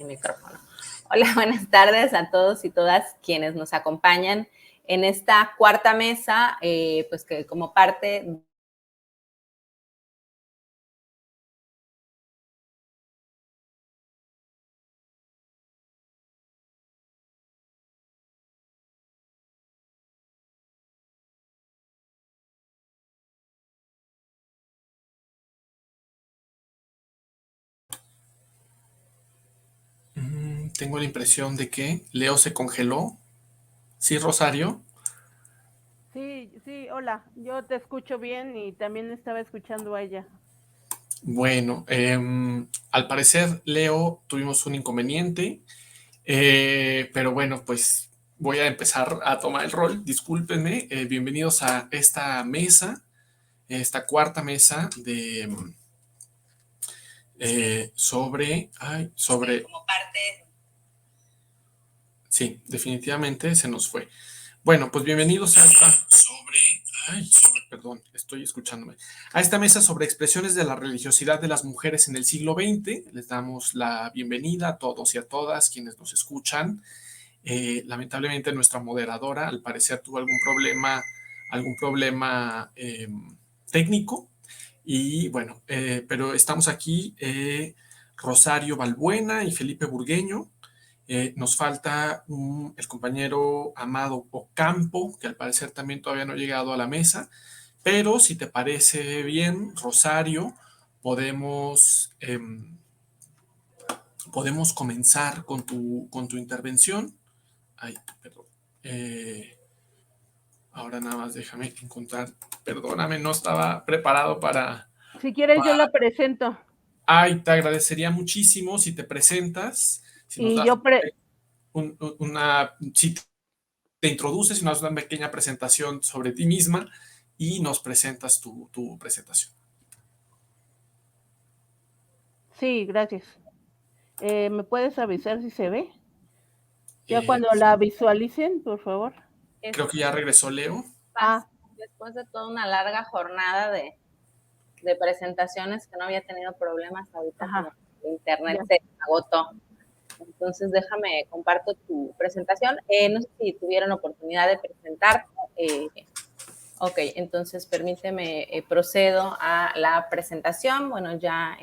Micrófono. Hola, buenas tardes a todos y todas quienes nos acompañan en esta cuarta mesa, pues que como parte Tengo la impresión de que Leo se congeló. ¿Sí, Rosario? Sí, hola, yo te escucho bien y también estaba escuchando a ella. Bueno, al parecer, Leo, tuvimos un inconveniente, pero bueno, pues voy a empezar a tomar el rol. Discúlpenme, bienvenidos a esta mesa, esta cuarta mesa de sobre. Como parte. Sí, definitivamente se nos fue. Bueno, pues bienvenidos a esta perdón, estoy escuchándome. A esta mesa sobre expresiones de la religiosidad de las mujeres en el siglo XX. Les damos la bienvenida a todos y a todas quienes nos escuchan. Lamentablemente nuestra moderadora al parecer tuvo algún problema técnico y bueno, pero estamos aquí Rosario Balbuena y Felipe Burgueño. Nos falta el compañero Amado Ocampo, que al parecer también todavía no ha llegado a la mesa, pero si te parece bien, Rosario, podemos comenzar con tu intervención. Ay, perdón. Ahora nada más déjame encontrar. Perdóname, no estaba preparado para. Si quieres, yo la presento. Ay, te agradecería muchísimo si te presentas, si nos Y das yo si te introduces y nos das una pequeña presentación sobre ti misma y nos presentas tu presentación. Sí, gracias. ¿Me puedes avisar si se ve? Ya cuando la visualicen, por favor. Creo que ya regresó Leo. Después de toda una larga jornada de presentaciones que no había tenido problemas, ahorita como el internet se agotó. Entonces déjame, comparto tu presentación. No sé si tuvieron oportunidad de presentarte. Ok, entonces permíteme, procedo a la presentación. Bueno, ya,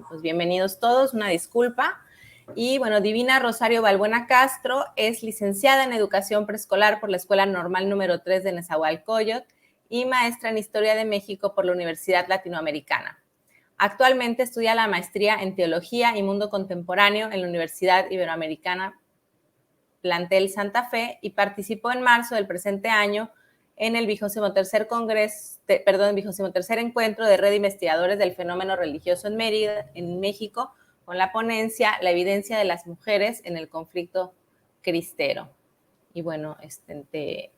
pues bienvenidos todos, una disculpa. Y bueno, Divina Rosario Balbuena Castro es licenciada en Educación Preescolar por la Escuela Normal número 3 de Nezahualcóyotl y maestra en Historia de México por la Universidad Latinoamericana. Actualmente estudia la maestría en Teología y Mundo Contemporáneo en la Universidad Iberoamericana Plantel Santa Fe y participó en marzo del presente año en el 23º Encuentro de Red de Investigadores del Fenómeno Religioso en Mérida, en México, con la ponencia La evidencia de las mujeres en el conflicto cristero. Y bueno, te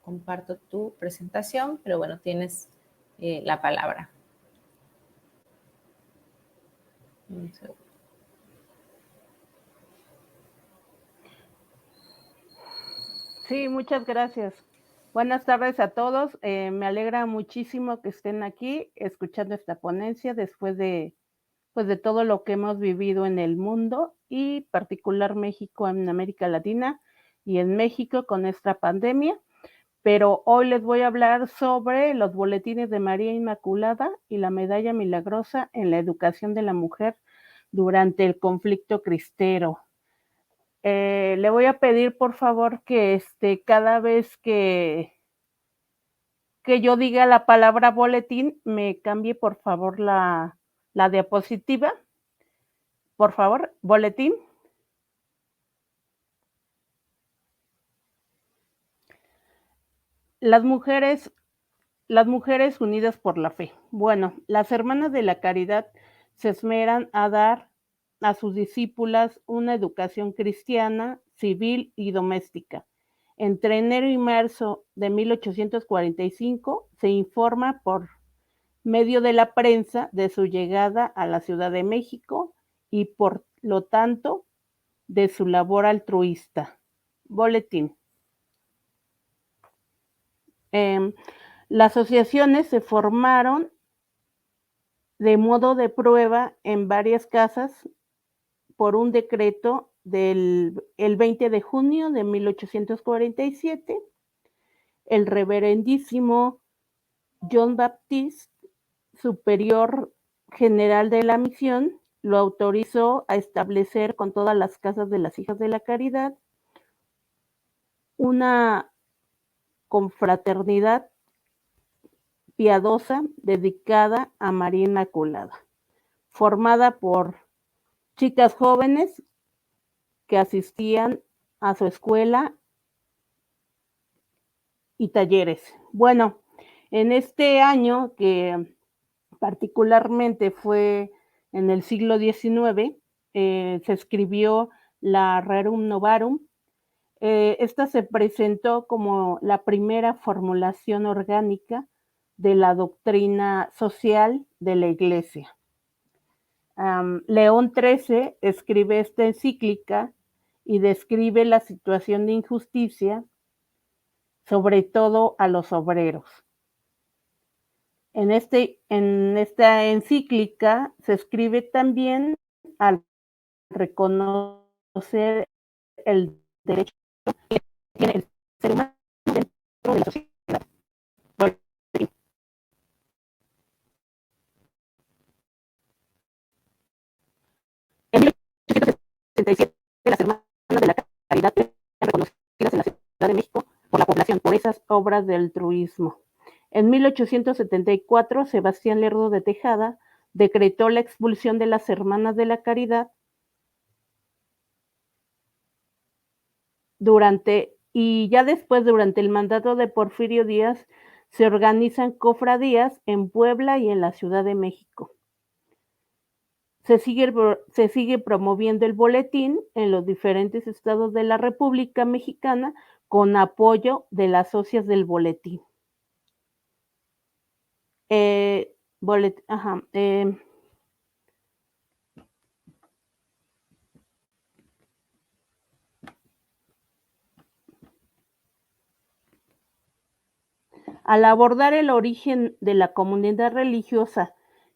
comparto tu presentación, pero bueno, tienes la palabra. Un segundo. Sí, muchas gracias. Buenas tardes a todos. Me alegra muchísimo que estén aquí escuchando esta ponencia después de todo lo que hemos vivido en el mundo y particular México en América Latina y en México con esta pandemia. Pero hoy les voy a hablar sobre los boletines de María Inmaculada y la medalla milagrosa en la educación de la mujer durante el conflicto cristero. Le voy a pedir por favor que cada vez que yo diga la palabra boletín, me cambie por favor la diapositiva. Por favor, boletín. Las mujeres unidas por la fe. Bueno, las hermanas de la caridad se esmeran a dar a sus discípulas una educación cristiana, civil y doméstica. Entre enero y marzo de 1845 se informa por medio de la prensa de su llegada a la Ciudad de México y por lo tanto de su labor altruista. Boletín. Las asociaciones se formaron de modo de prueba en varias casas por un decreto del 20 de junio de 1847. El reverendísimo John Baptist, superior general de la misión, lo autorizó a establecer con todas las casas de las Hijas de la Caridad una confraternidad piadosa dedicada a María Inmaculada, formada por chicas jóvenes que asistían a su escuela y talleres. Bueno, en este año, que particularmente fue en el siglo XIX, se escribió la Rerum Novarum. Esta se presentó como la primera formulación orgánica de la doctrina social de la Iglesia. León XIII escribe esta encíclica y describe la situación de injusticia, sobre todo a los obreros. En esta encíclica se escribe también al reconocer el derecho que tiene el ser humano dentro de la sociedad. En 1867, las Hermanas de la Caridad eran reconocidas en la Ciudad de México por la población por esas obras de altruismo. En 1874, Sebastián Lerdo de Tejada decretó la expulsión de las Hermanas de la Caridad y ya después, durante el mandato de Porfirio Díaz, se organizan cofradías en Puebla y en la Ciudad de México. Se sigue promoviendo el boletín en los diferentes estados de la República Mexicana con apoyo de las socias del boletín. Al abordar el origen de la comunidad religiosa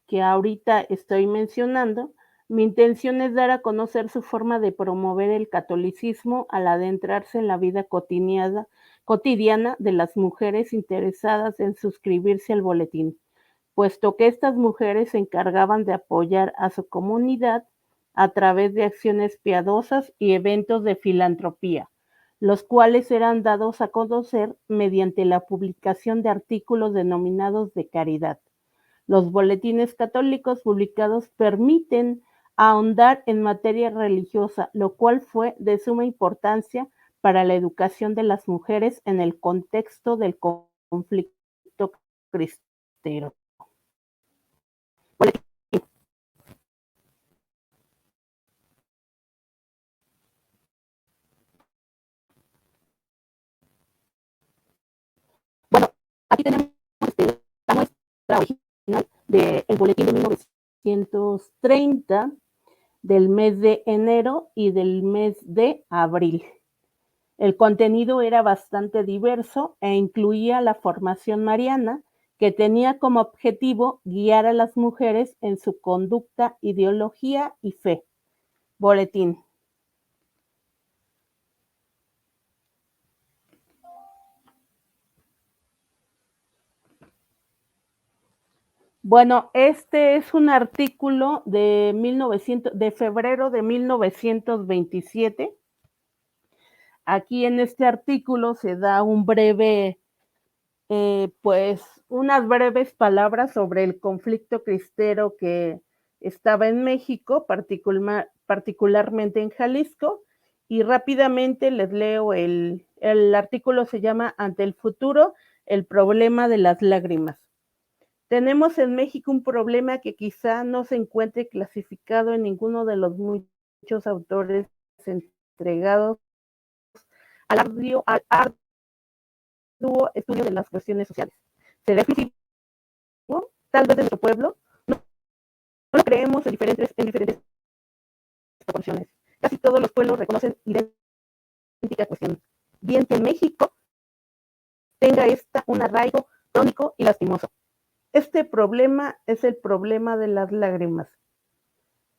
que ahorita estoy mencionando, mi intención es dar a conocer su forma de promover el catolicismo al adentrarse en la vida cotidiana de las mujeres interesadas en suscribirse al boletín, puesto que estas mujeres se encargaban de apoyar a su comunidad a través de acciones piadosas y eventos de filantropía, los cuales eran dados a conocer mediante la publicación de artículos denominados de caridad. Los boletines católicos publicados permiten ahondar en materia religiosa, lo cual fue de suma importancia para la educación de las mujeres en el contexto del conflicto cristero. Bueno, aquí tenemos la muestra original del boletín de 1930, del mes de enero y del mes de abril. El contenido era bastante diverso e incluía la formación mariana, que tenía como objetivo guiar a las mujeres en su conducta, ideología y fe. Boletín. Bueno, este es un artículo de febrero de 1927. Aquí en este artículo se da unas breves palabras sobre el conflicto cristero que estaba en México, particularmente en Jalisco, y rápidamente les leo el artículo. Se llama Ante el futuro, el problema de las lágrimas. Tenemos en México un problema que quizá no se encuentre clasificado en ninguno de los muchos autores entregados al arduo estudio de las cuestiones sociales. ¿Será exclusivo? Tal vez de nuestro pueblo. No lo creemos en diferentes proporciones. Casi todos los pueblos reconocen idéntica cuestión. Bien que en México tenga un arraigo crónico y lastimoso. Este problema es el problema de las lágrimas.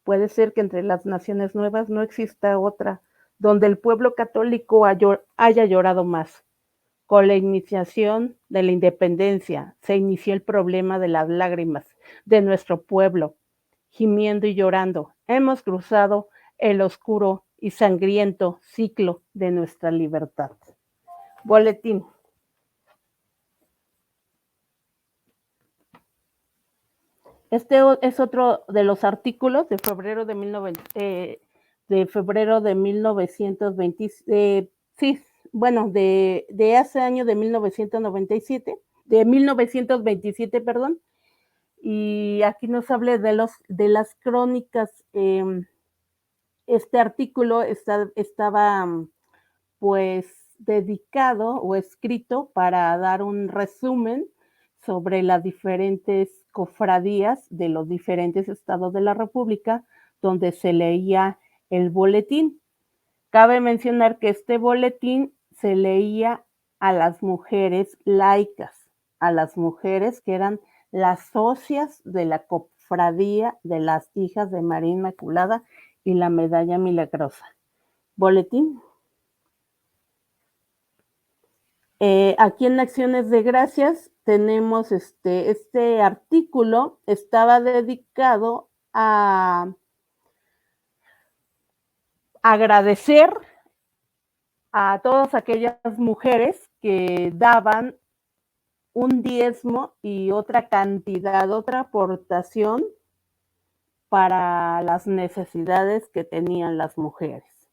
Puede ser que entre las naciones nuevas no exista otra donde el pueblo católico haya llorado más. Con la iniciación de la independencia se inició el problema de las lágrimas de nuestro pueblo. Gimiendo y llorando, hemos cruzado el oscuro y sangriento ciclo de nuestra libertad. Boletín. Este es otro de los artículos de febrero de 1920, de hace año de 1927, perdón, y aquí nos habla de las crónicas. Este artículo estaba pues dedicado o escrito para dar un resumen sobre las diferentes cofradías de los diferentes estados de la República donde se leía el boletín. Cabe mencionar que este boletín se leía a las mujeres laicas, a las mujeres que eran las socias de la cofradía de las hijas de María Inmaculada y la Medalla Milagrosa. Boletín. Aquí en Acciones de Gracias tenemos este artículo, estaba dedicado a agradecer a todas aquellas mujeres que daban un diezmo y otra cantidad, otra aportación para las necesidades que tenían las mujeres.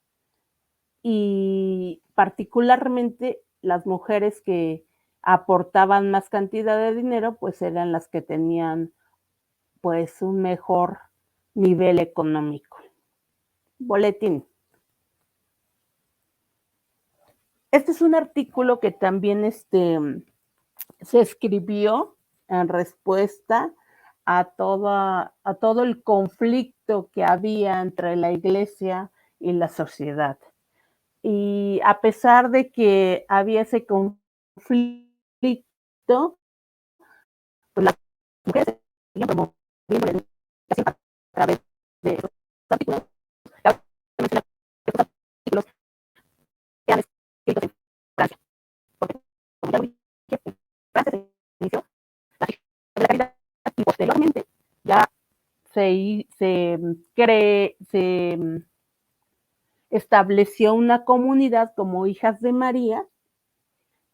Y particularmente las mujeres que aportaban más cantidad de dinero, pues eran las que tenían pues un mejor nivel económico. Boletín. Este es un artículo que también se escribió en respuesta a todo el conflicto que había entre la iglesia y la sociedad. Y a pesar de que había ese conflicto, pues las mujeres seguían promoviendo la educación a través de esos artículos. Cabe mencionar que estos artículos eran escritos en Francia, porque como ya lo dije, en Francia se inició la fiesta de la caridad y posteriormente ya se estableció una comunidad como Hijas de María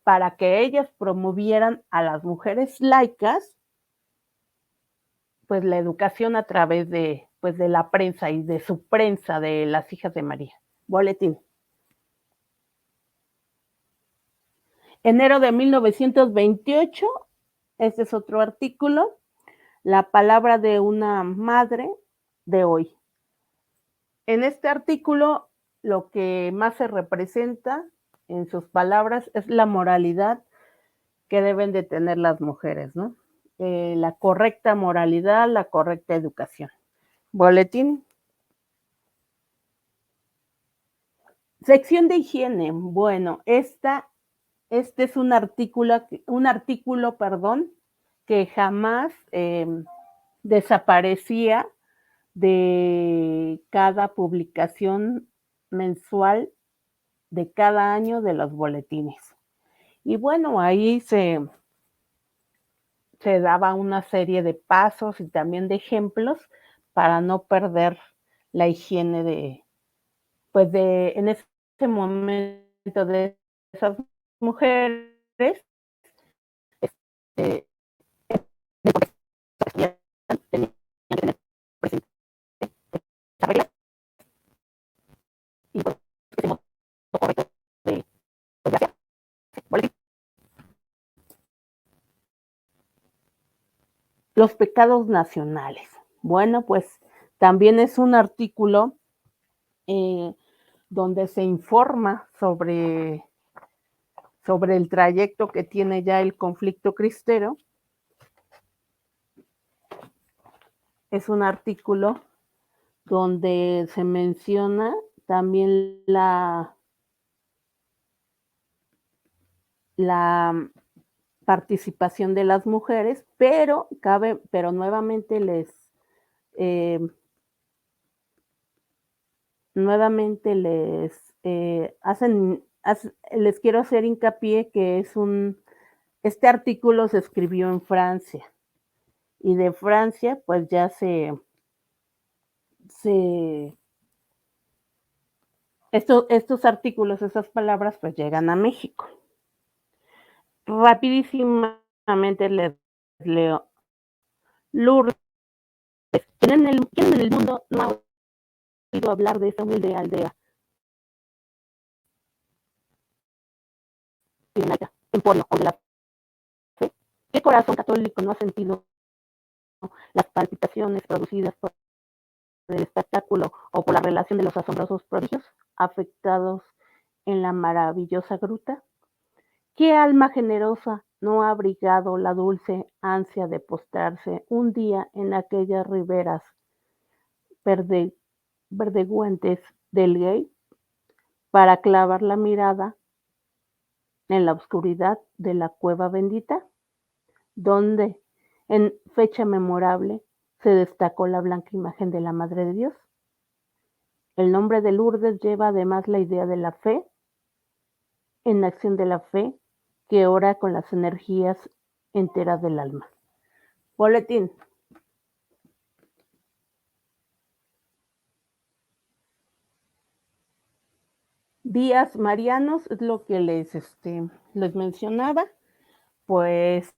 para que ellas promovieran a las mujeres laicas pues la educación a través de la prensa y de su prensa de las Hijas de María. Boletín. Enero de 1928, este es otro artículo, la palabra de una madre de hoy. En este artículo lo que más se representa en sus palabras es la moralidad que deben de tener las mujeres, ¿no? La correcta moralidad, la correcta educación. Boletín. Sección de higiene. Bueno, este es un artículo, que jamás desaparecía de cada publicación mensual de cada año de los boletines. Y bueno, ahí se daba una serie de pasos y también de ejemplos para no perder la higiene en ese momento de esas mujeres, este, tenían que tener presente esa regla y pues ese modo correcto de hacer. Boletín. Los pecados nacionales. Bueno, pues también es un artículo donde se informa sobre el trayecto que tiene ya el conflicto cristero. Es un artículo donde se menciona también la participación de las mujeres, pero nuevamente les quiero hacer hincapié que este artículo se escribió en Francia, y de Francia pues ya estos artículos, esas palabras pues llegan a México. Rapidísimamente les leo. Lourdes, ¿quién en el mundo no ha oído hablar de esta humilde aldea pirenaica, Emporio, o de la fe? ¿Qué corazón católico no ha sentido las palpitaciones producidas por el espectáculo o por la relación de los asombrosos prodigios afectados en la maravillosa gruta? ¿Qué alma generosa no ha abrigado la dulce ansia de postrarse un día en aquellas riberas verdeguentes del Gay para clavar la mirada en la oscuridad de la cueva bendita, donde en fecha memorable se destacó la blanca imagen de la Madre de Dios? El nombre de Lourdes lleva además la idea de la fe en acción, de la fe que ora con las energías enteras del alma. Boletín. Días marianos es lo que les mencionaba, pues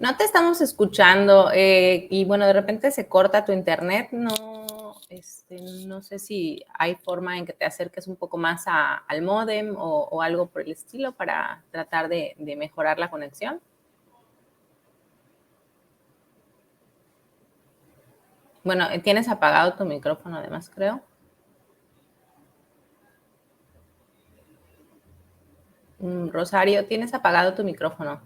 No te estamos escuchando y bueno, de repente se corta tu internet. No sé si hay forma en que te acerques un poco más al módem o algo por el estilo para tratar de mejorar la conexión. Bueno, tienes apagado tu micrófono además, creo. Rosario, tienes apagado tu micrófono.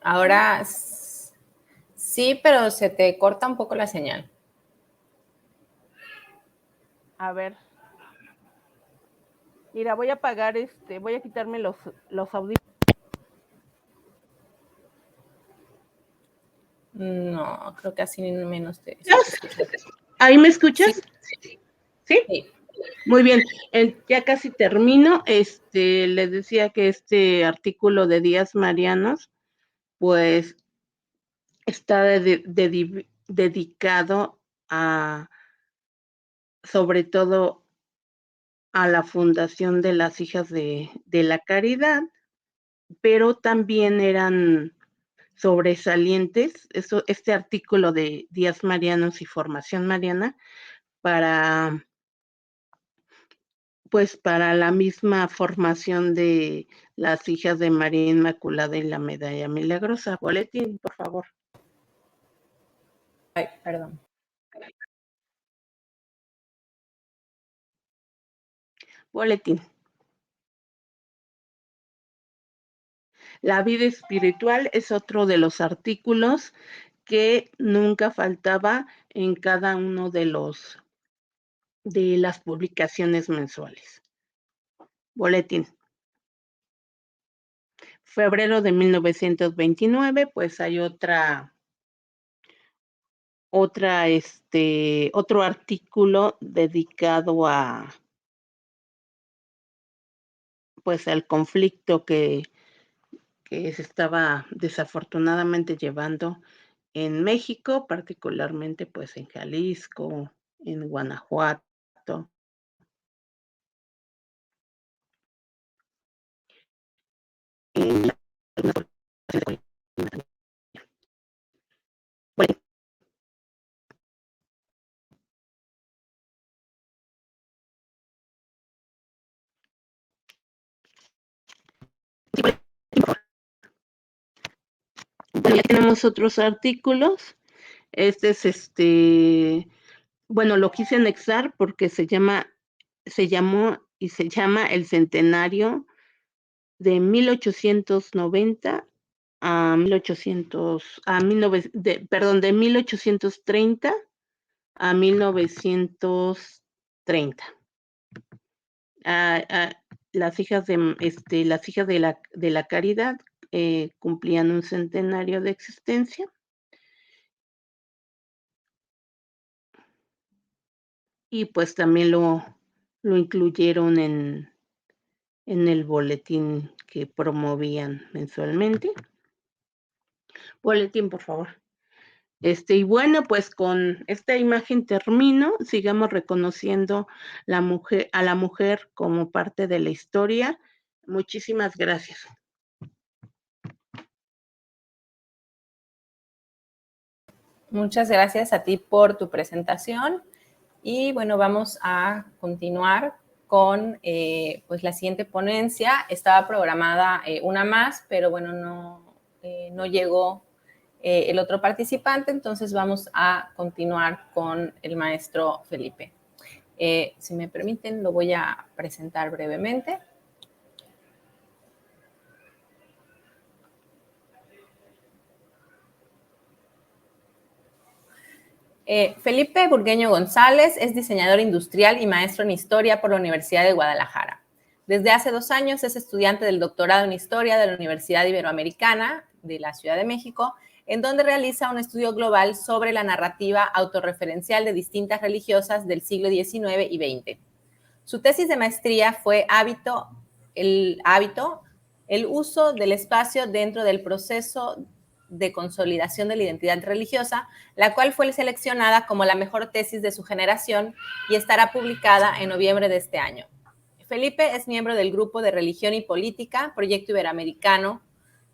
Ahora sí, pero se te corta un poco la señal. A ver. Mira, voy a apagar voy a quitarme los audífonos. No, creo que así menos te escucho. ¿Ahí me escuchas? Sí. ¿Sí? Muy bien, ya casi termino. Les decía que este artículo de Días Marianos, pues, está dedicado sobre todo a la fundación de las Hijas de la Caridad, pero también eran sobresalientes, este artículo de Días Marianos y Formación Mariana, para la misma formación de las Hijas de María Inmaculada y la Medalla Milagrosa. Boletín, por favor. Ay, perdón. Boletín. La vida espiritual es otro de los artículos que nunca faltaba en cada uno de las publicaciones mensuales. Boletín. Febrero de 1929, pues hay otro artículo dedicado pues al conflicto que se estaba desafortunadamente llevando en México, particularmente pues en Jalisco, en Guanajuato. Bueno, ya tenemos otros artículos Este es bueno, lo quise anexar porque se llama el centenario de 1890 a 1800, de 1830 a 1930. Las hijas de la Caridad cumplían un centenario de existencia. Y pues también lo incluyeron en el boletín que promovían mensualmente. Boletín, por favor. Y bueno, pues con esta imagen termino. Sigamos reconociendo a la mujer como parte de la historia. Muchísimas gracias. Muchas gracias a ti por tu presentación. Y bueno, vamos a continuar con pues la siguiente ponencia. Estaba programada una más, pero bueno, no llegó el otro participante, entonces vamos a continuar con el maestro Felipe. Si me permiten, lo voy a presentar brevemente. Felipe Burgueño González es diseñador industrial y maestro en historia por la Universidad de Guadalajara. Desde hace 2 años es estudiante del doctorado en historia de la Universidad Iberoamericana de la Ciudad de México, en donde realiza un estudio global sobre la narrativa autorreferencial de distintas religiosas del siglo XIX y XX. Su tesis de maestría fue el uso del espacio dentro del proceso de consolidación de la identidad religiosa, la cual fue seleccionada como la mejor tesis de su generación y estará publicada en noviembre de este año. Felipe es miembro del Grupo de Religión y Política, Proyecto Iberoamericano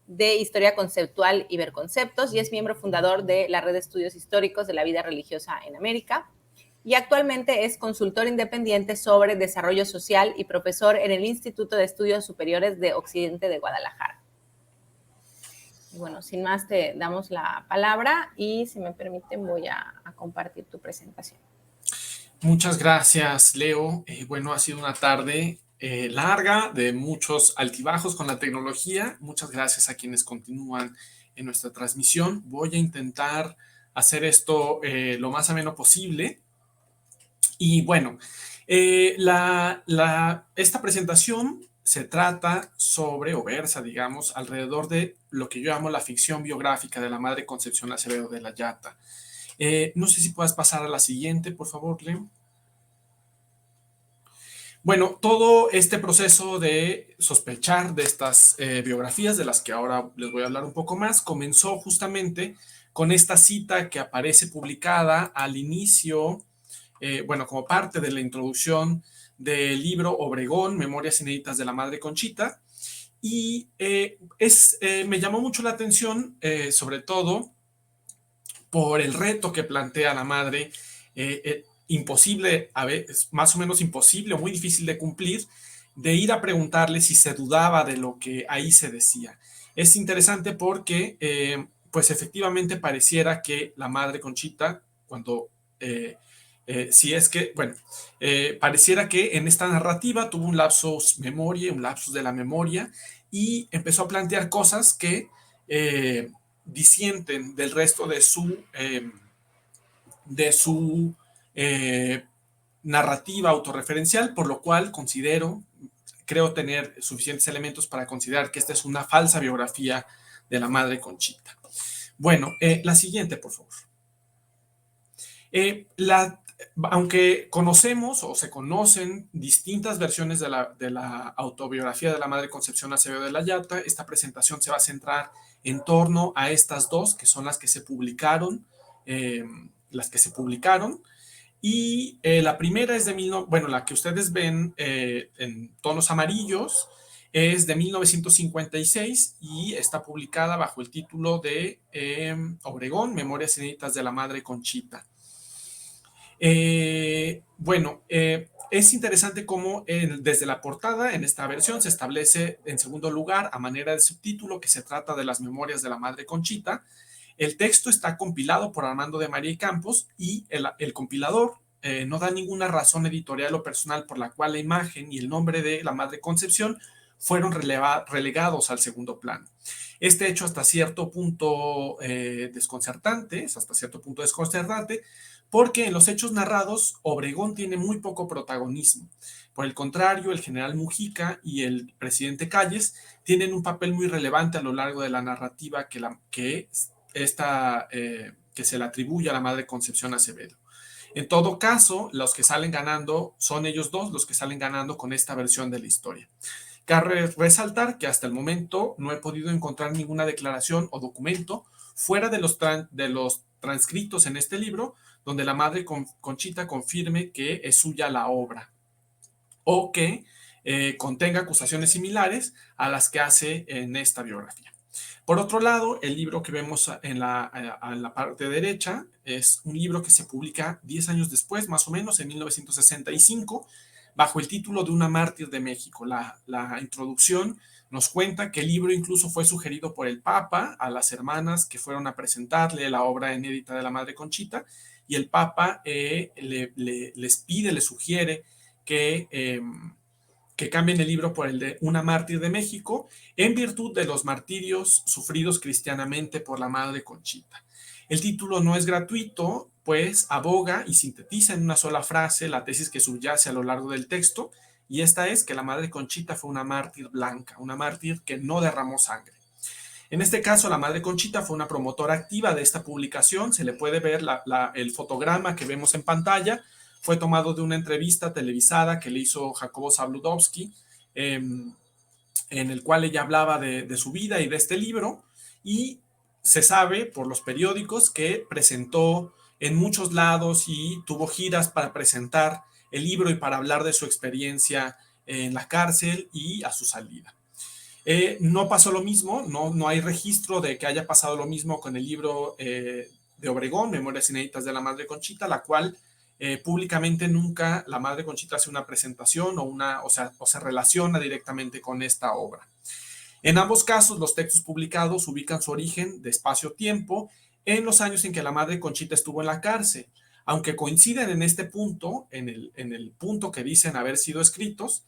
de Historia Conceptual Iberconceptos, y es miembro fundador de la Red de Estudios Históricos de la Vida Religiosa en América. Y actualmente es consultor independiente sobre desarrollo social y profesor en el Instituto de Estudios Superiores de Occidente de Guadalajara. Y bueno, sin más te damos la palabra y si me permiten voy a compartir tu presentación. Muchas gracias, Leo. Bueno, ha sido una tarde larga de muchos altibajos con la tecnología. Muchas gracias a quienes continúan en nuestra transmisión. Voy a intentar hacer esto lo más ameno posible. Y bueno, esta presentación se trata sobre, o versa, digamos, alrededor de lo que yo llamo la ficción biográfica de la Madre Concepción Acevedo de la Yata. No sé si puedas pasar a la siguiente, por favor, Leo. Bueno, todo este proceso de sospechar de estas biografías, de las que ahora les voy a hablar un poco más, comenzó justamente con esta cita que aparece publicada al inicio, bueno, como parte de la introducción del libro Obregón, Memorias Inéditas de la Madre Conchita, y me llamó mucho la atención, sobre todo por el reto que plantea la madre, imposible, a veces, más o menos imposible o muy difícil de cumplir, de ir a preguntarle si se dudaba de lo que ahí se decía. Es interesante porque, pues efectivamente pareciera que la Madre Conchita, cuando, si es que, bueno, pareciera que en esta narrativa tuvo un lapsus de la memoria, y empezó a plantear cosas que disienten del resto de su narrativa autorreferencial, por lo cual creo tener suficientes elementos para considerar que esta es una falsa biografía de la Madre Conchita. Bueno, la siguiente, por favor. Aunque conocemos o se conocen distintas versiones de la autobiografía de la Madre Concepción Acevedo de la Yata, esta presentación se va a centrar en torno a estas dos, que son las que se publicaron, y la primera es la que ustedes ven en tonos amarillos, es de 1956 y está publicada bajo el título de Obregón, Memorias Inéditas de la Madre Conchita. Es interesante cómo desde la portada en esta versión se establece en segundo lugar, a manera de subtítulo, que se trata de las memorias de la Madre Conchita. El texto está compilado por Armando de María y Campos y el compilador no da ninguna razón editorial o personal por la cual la imagen y el nombre de la Madre Concepción fueron relegados al segundo plano. Este hecho hasta cierto punto desconcertante, es hasta cierto punto desconcertante, porque en los hechos narrados Obregón tiene muy poco protagonismo. Por el contrario, el general Mujica y el presidente Calles tienen un papel muy relevante a lo largo de la narrativa que se le atribuye a la Madre Concepción Acevedo. En todo caso, los que salen ganando son ellos dos, los que salen ganando con esta versión de la historia. Cabe resaltar que hasta el momento no he podido encontrar ninguna declaración o documento fuera de los transcritos en este libro donde la Madre Conchita confirme que es suya la obra o que contenga acusaciones similares a las que hace en esta biografía. Por otro lado, el libro que vemos en la parte derecha es un libro que se publica 10 años después, más o menos, en 1965, bajo el título de Una mártir de México. La introducción nos cuenta que el libro incluso fue sugerido por el Papa a las hermanas que fueron a presentarle la obra inédita de la Madre Conchita, y el Papa les sugiere que cambien el libro por el de Una mártir de México, en virtud de los martirios sufridos cristianamente por la Madre Conchita. El título no es gratuito, pues aboga y sintetiza en una sola frase la tesis que subyace a lo largo del texto, y esta es que la Madre Conchita fue una mártir blanca, una mártir que no derramó sangre. En este caso, la Madre Conchita fue una promotora activa de esta publicación. Se le puede ver el fotograma que vemos en pantalla. Fue tomado de una entrevista televisada que le hizo Jacobo Zabludovsky, en el cual ella hablaba de su vida y de este libro, y se sabe por los periódicos que presentó en muchos lados y tuvo giras para presentar el libro y para hablar de su experiencia en la cárcel y a su salida. No pasó lo mismo, no hay registro de que haya pasado lo mismo con el libro de Obregón, Memorias Inéditas de la Madre Conchita, la cual públicamente nunca la Madre Conchita hace una presentación o se relaciona directamente con esta obra. En ambos casos, los textos publicados ubican su origen de espacio-tiempo en los años en que la Madre Conchita estuvo en la cárcel. Aunque coinciden en este punto, en el punto que dicen haber sido escritos,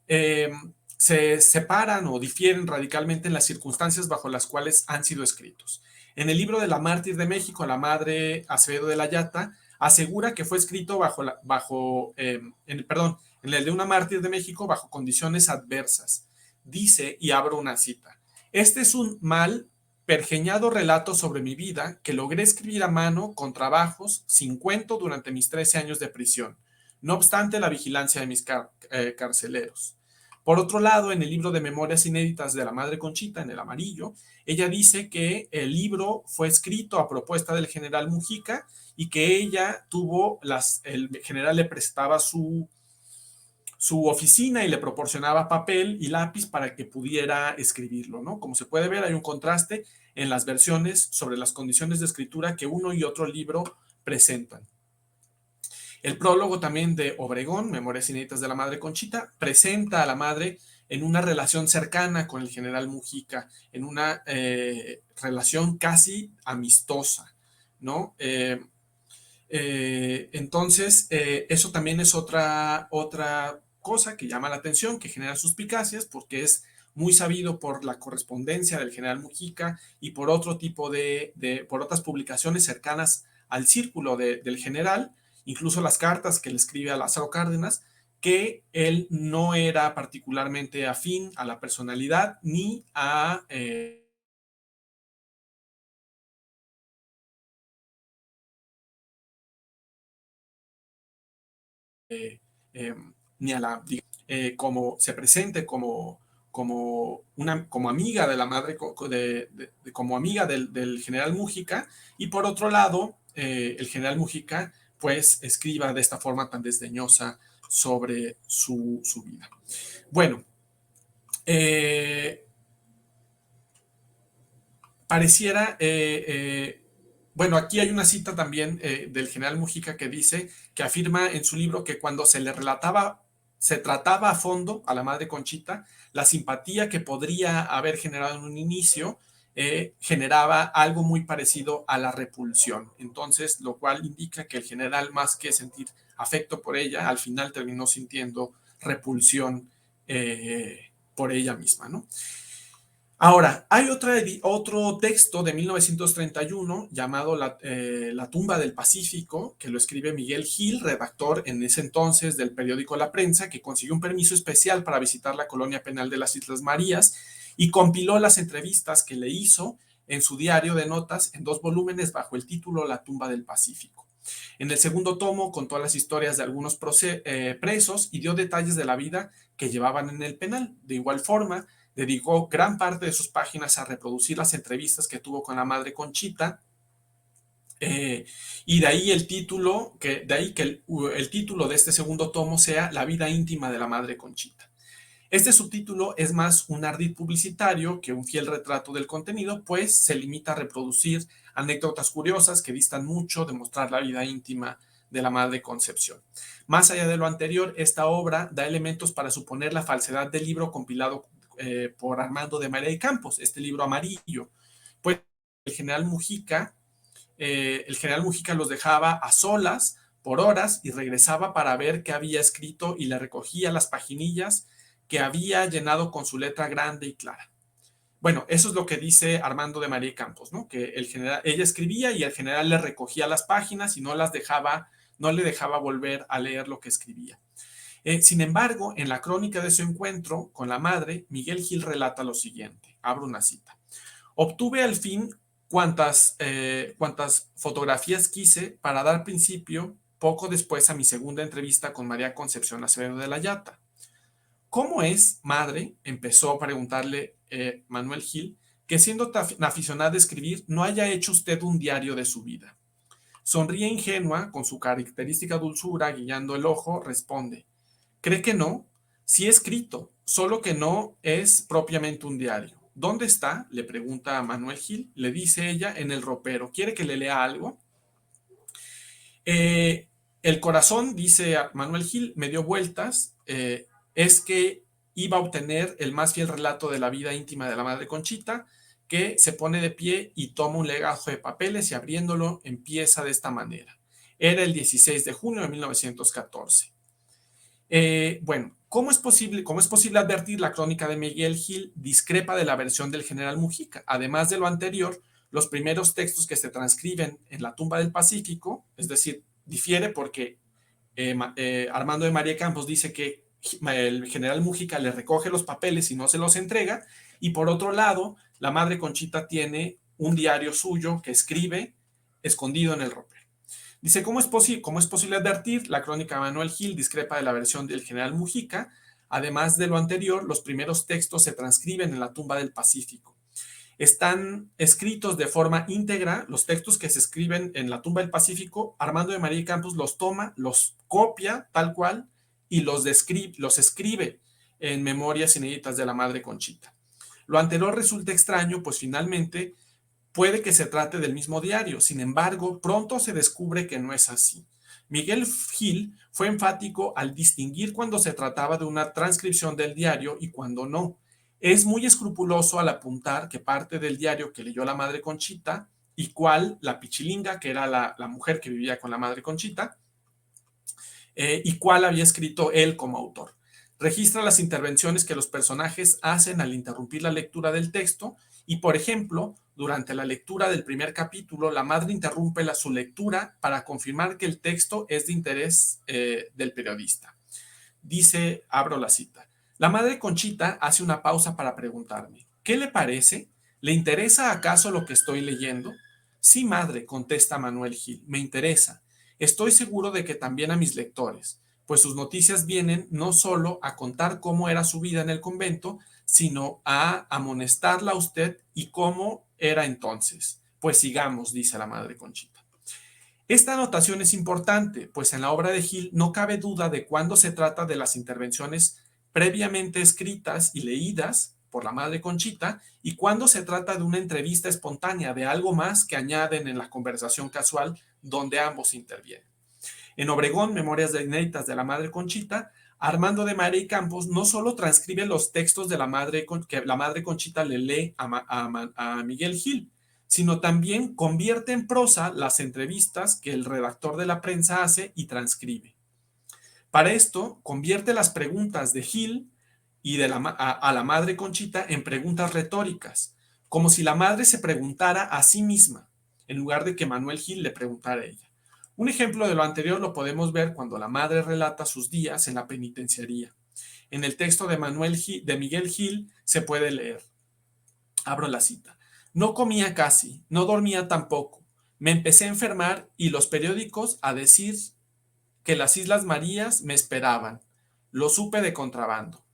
se separan o difieren radicalmente en las circunstancias bajo las cuales han sido escritos. En el libro de la Mártir de México, la Madre Acevedo de la Llata asegura que fue escrito en el de Una Mártir de México bajo condiciones adversas. Dice, y abro una cita: "Este es un mal pergeñado relato sobre mi vida que logré escribir a mano con trabajos sin cuento durante mis 13 años de prisión, no obstante la vigilancia de mis carceleros". Por otro lado, en el libro de Memorias Inéditas de la Madre Conchita, en el amarillo, ella dice que el libro fue escrito a propuesta del general Mujica y que ella el general le prestaba su oficina y le proporcionaba papel y lápiz para que pudiera escribirlo, ¿no? Como se puede ver, hay un contraste en las versiones sobre las condiciones de escritura que uno y otro libro presentan. El prólogo también de Obregón, Memorias Inéditas de la Madre Conchita, presenta a la madre en una relación cercana con el general Mujica, en una relación casi amistosa, ¿no? Entonces, eso también es otra cosa que llama la atención, que genera suspicacias, porque es muy sabido por la correspondencia del general Mujica y por otro tipo por otras publicaciones cercanas al círculo del general, incluso las cartas que le escribe a Lázaro Cárdenas, que él no era particularmente afín a la personalidad ni a ni a la como se presente como amiga de la madre, como amiga del general Mújica, y por otro lado, el general Mújica pues escriba de esta forma tan desdeñosa sobre su vida. Bueno, pareciera, bueno, aquí hay una cita también del general Mujica que dice, que afirma en su libro que cuando se trataba a fondo a la Madre Conchita, la simpatía que podría haber generado en un inicio generaba algo muy parecido a la repulsión. Entonces, lo cual indica que el general, más que sentir afecto por ella, al final terminó sintiendo repulsión por ella misma, ¿no? Ahora, hay otro texto de 1931 llamado La tumba del Pacífico, que lo escribe Miguel Gil, redactor en ese entonces del periódico La Prensa, que consiguió un permiso especial para visitar la colonia penal de las Islas Marías y compiló las entrevistas que le hizo en su diario de notas en 2 volúmenes bajo el título La tumba del Pacífico. En el segundo tomo contó las historias de algunos presos y dio detalles de la vida que llevaban en el penal. De igual forma, dedicó gran parte de sus páginas a reproducir las entrevistas que tuvo con la madre Conchita, y de ahí el título, que el título de este segundo tomo sea La vida íntima de la madre Conchita. Este subtítulo es más un ardid publicitario que un fiel retrato del contenido, pues se limita a reproducir anécdotas curiosas que distan mucho de mostrar la vida íntima de la madre Concepción. Más allá de lo anterior, esta obra da elementos para suponer la falsedad del libro compilado por Armando de María y Campos, este libro amarillo. Pues el general Mujica los dejaba a solas por horas y regresaba para ver qué había escrito y le recogía las paginillas que había llenado con su letra grande y clara. Bueno, eso es lo que dice Armando de María y Campos, ¿no? Que ella escribía y el general le recogía las páginas y no le dejaba volver a leer lo que escribía. Sin embargo, en la crónica de su encuentro con la madre, Miguel Gil relata lo siguiente, abro una cita. Obtuve al fin cuantas fotografías quise para dar principio poco después a mi segunda entrevista con María Concepción Acevedo de la Llata. ¿Cómo es, madre? Empezó a preguntarle Manuel Gil, que siendo tan aficionada a escribir, no haya hecho usted un diario de su vida. Sonríe ingenua, con su característica dulzura guiando el ojo, responde, ¿cree que no? Sí he escrito, solo que no es propiamente un diario. ¿Dónde está? Le pregunta a Manuel Gil. Le dice ella, en el ropero. ¿Quiere que le lea algo? El corazón, dice Manuel Gil, me dio vueltas. Es que iba a obtener el más fiel relato de la vida íntima de la madre Conchita, que se pone de pie y toma un legajo de papeles y abriéndolo empieza de esta manera. Era el 16 de junio de 1914. Bueno, ¿cómo es posible advertir? La crónica de Miguel Gil discrepa de la versión del general Mujica. Además de lo anterior, los primeros textos que se transcriben en la tumba del Pacífico, es decir, difiere porque Armando de María Campos dice que el general Mujica le recoge los papeles y no se los entrega, y por otro lado, la madre Conchita tiene un diario suyo que escribe escondido en el ropero. Dice, ¿cómo es posible advertir? La crónica de Manuel Gil discrepa de la versión del general Mujica. Además de lo anterior, los primeros textos se transcriben en la tumba del Pacífico. Están escritos de forma íntegra, los textos que se escriben en la tumba del Pacífico, Armando de María y Campos los toma, los copia tal cual y los escribe en Memorias Inéditas de la Madre Conchita. Lo anterior resulta extraño, pues finalmente puede que se trate del mismo diario. Sin embargo, pronto se descubre que no es así. Miguel Gil fue enfático al distinguir cuando se trataba de una transcripción del diario y cuando no. Es muy escrupuloso al apuntar que parte del diario que leyó la madre Conchita y cuál la Pichilinga, que era la mujer que vivía con la madre Conchita, y cuál había escrito él como autor. Registra las intervenciones que los personajes hacen al interrumpir la lectura del texto y, por ejemplo, durante la lectura del primer capítulo, la madre interrumpe su lectura para confirmar que el texto es de interés del periodista. Dice, abro la cita, la madre Conchita hace una pausa para preguntarme, ¿qué le parece? ¿Le interesa acaso lo que estoy leyendo? Sí, madre, contesta Manuel Gil, me interesa. Estoy seguro de que también a mis lectores, pues sus noticias vienen no solo a contar cómo era su vida en el convento, sino a amonestarla a usted y cómo era entonces. Pues sigamos, dice la madre Conchita. Esta anotación es importante, pues en la obra de Gil no cabe duda de cuándo se trata de las intervenciones previamente escritas y leídas por la madre Conchita y cuándo se trata de una entrevista espontánea, de algo más que añaden en la conversación casual donde ambos intervienen. En Obregón, Memorias Inéditas de la madre Conchita, Armando de María y Campos no solo transcribe los textos de que la madre Conchita le lee a Miguel Gil, sino también convierte en prosa las entrevistas que el redactor de la prensa hace y transcribe. Para esto, convierte las preguntas de Gil y a la madre Conchita en preguntas retóricas, como si la madre se preguntara a sí misma, en lugar de que Manuel Gil le preguntara a ella. Un ejemplo de lo anterior lo podemos ver cuando la madre relata sus días en la penitenciaría. En el texto de Miguel Gil se puede leer, abro la cita: no comía casi, no dormía tampoco, me empecé a enfermar y los periódicos a decir que las Islas Marías me esperaban. Lo supe de contrabando.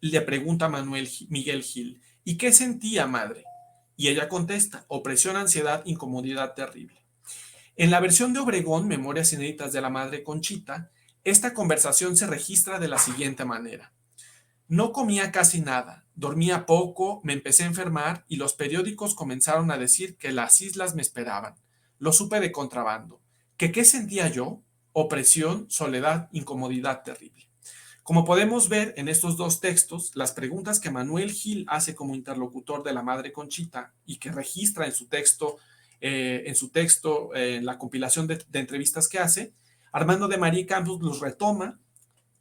Le pregunta Miguel Gil: ¿y qué sentía, madre? Y ella contesta: opresión, ansiedad, incomodidad terrible. En la versión de Obregón, Memorias inéditas de la madre Conchita, esta conversación se registra de la siguiente manera: no comía casi nada, dormía poco, me empecé a enfermar y los periódicos comenzaron a decir que las islas me esperaban. Lo supe de contrabando. ¿Qué sentía yo? Opresión, soledad, incomodidad terrible. Como podemos ver en estos dos textos, las preguntas que Manuel Gil hace como interlocutor de la madre Conchita y que registra en su texto, en la compilación de entrevistas que hace, Armando de María y Campos los retoma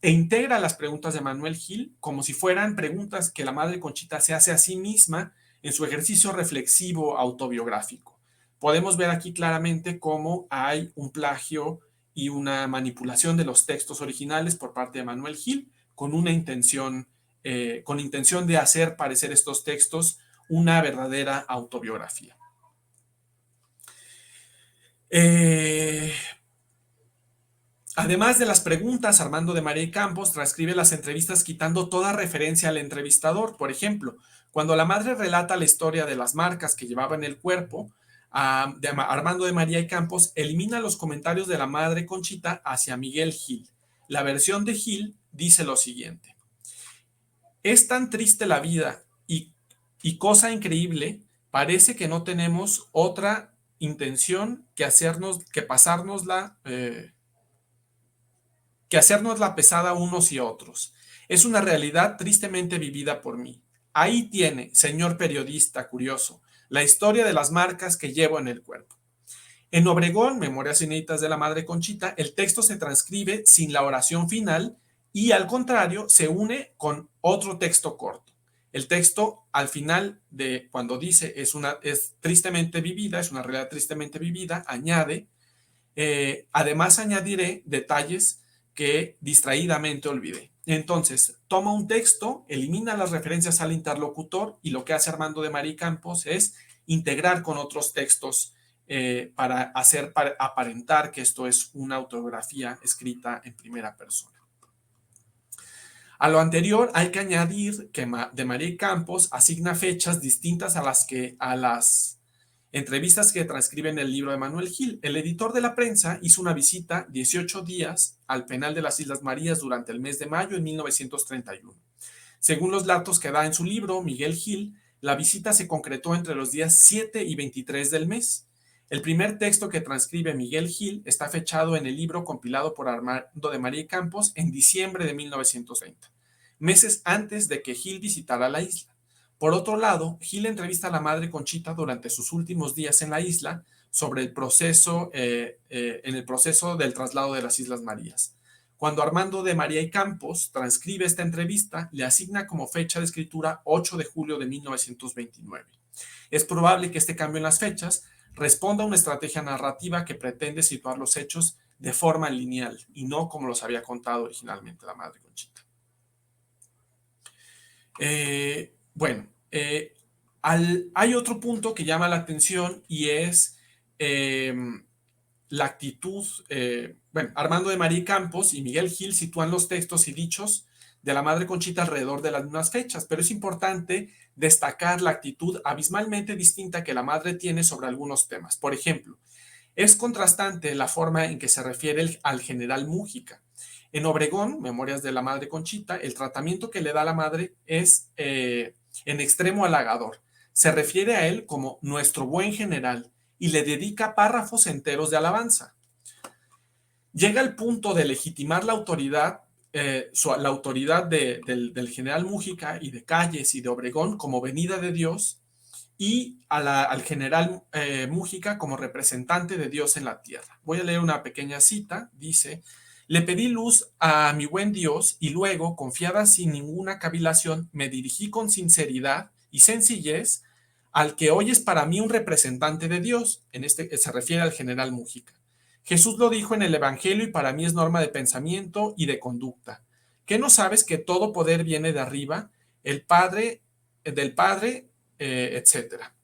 e integra las preguntas de Manuel Gil como si fueran preguntas que la madre Conchita se hace a sí misma en su ejercicio reflexivo autobiográfico. Podemos ver aquí claramente cómo hay un plagio y una manipulación de los textos originales por parte de Manuel Gil con intención de hacer parecer estos textos una verdadera autobiografía. Además de las preguntas, Armando de María y Campos transcribe las entrevistas quitando toda referencia al entrevistador. Por ejemplo, cuando la madre relata la historia de las marcas que llevaba en el cuerpo, Armando de María y Campos elimina los comentarios de la madre Conchita hacia Miguel Gil. La versión de Gil dice lo siguiente: es tan triste la vida y cosa increíble, parece que no tenemos otra intención que pasárnosla pesada unos y otros. Es una realidad tristemente vivida por mí. Ahí tiene, señor periodista curioso, la historia de las marcas que llevo en el cuerpo. En Obregón, Memorias inéditas de la madre Conchita, el texto se transcribe sin la oración final y, al contrario, se une con otro texto corto. El texto, al final de cuando dice es tristemente vivida, es una realidad tristemente vivida, añade, además añadiré detalles que distraídamente olvidé. Entonces, toma un texto, elimina las referencias al interlocutor y lo que hace Armando de María y Campos es integrar con otros textos para aparentar que esto es una autobiografía escrita en primera persona. A lo anterior hay que añadir que de María y Campos asigna fechas distintas a las entrevistas que transcriben el libro de Manuel Gil. El editor de la prensa hizo una visita 18 días al penal de las Islas Marías durante el mes de mayo de 1931. Según los datos que da en su libro, Miguel Gil, la visita se concretó entre los días 7 y 23 del mes. El primer texto que transcribe Miguel Gil está fechado en el libro compilado por Armando de María y Campos en diciembre de 1930, meses antes de que Gil visitara la isla. Por otro lado, Gil entrevista a la madre Conchita durante sus últimos días en la isla sobre el proceso del traslado de las Islas Marías. Cuando Armando de María y Campos transcribe esta entrevista, le asigna como fecha de escritura 8 de julio de 1929. Es probable que este cambio en las fechas responda a una estrategia narrativa que pretende situar los hechos de forma lineal y no como los había contado originalmente la madre Conchita. Hay otro punto que llama la atención y es la actitud. Armando de María y Campos y Miguel Gil sitúan los textos y dichos de la madre Conchita alrededor de las mismas fechas, pero es importante destacar la actitud abismalmente distinta que la madre tiene sobre algunos temas. Por ejemplo, es contrastante la forma en que se refiere al general Múgica. En Obregón, Memorias de la madre Conchita, el tratamiento que le da la madre es en extremo halagador. Se refiere a él como nuestro buen general y le dedica párrafos enteros de alabanza. Llega al punto de legitimar la autoridad la autoridad del general Múgica y de Calles y de Obregón como venida de Dios, y al general Múgica como representante de Dios en la tierra. Voy a leer una pequeña cita. Dice: le pedí luz a mi buen Dios y luego, confiada sin ninguna cavilación, me dirigí con sinceridad y sencillez al que hoy es para mí un representante de Dios. En este se refiere al general Múgica. Jesús lo dijo en el Evangelio y para mí es norma de pensamiento y de conducta. ¿Qué no sabes que todo poder viene de arriba, el Padre, del Padre, etcétera?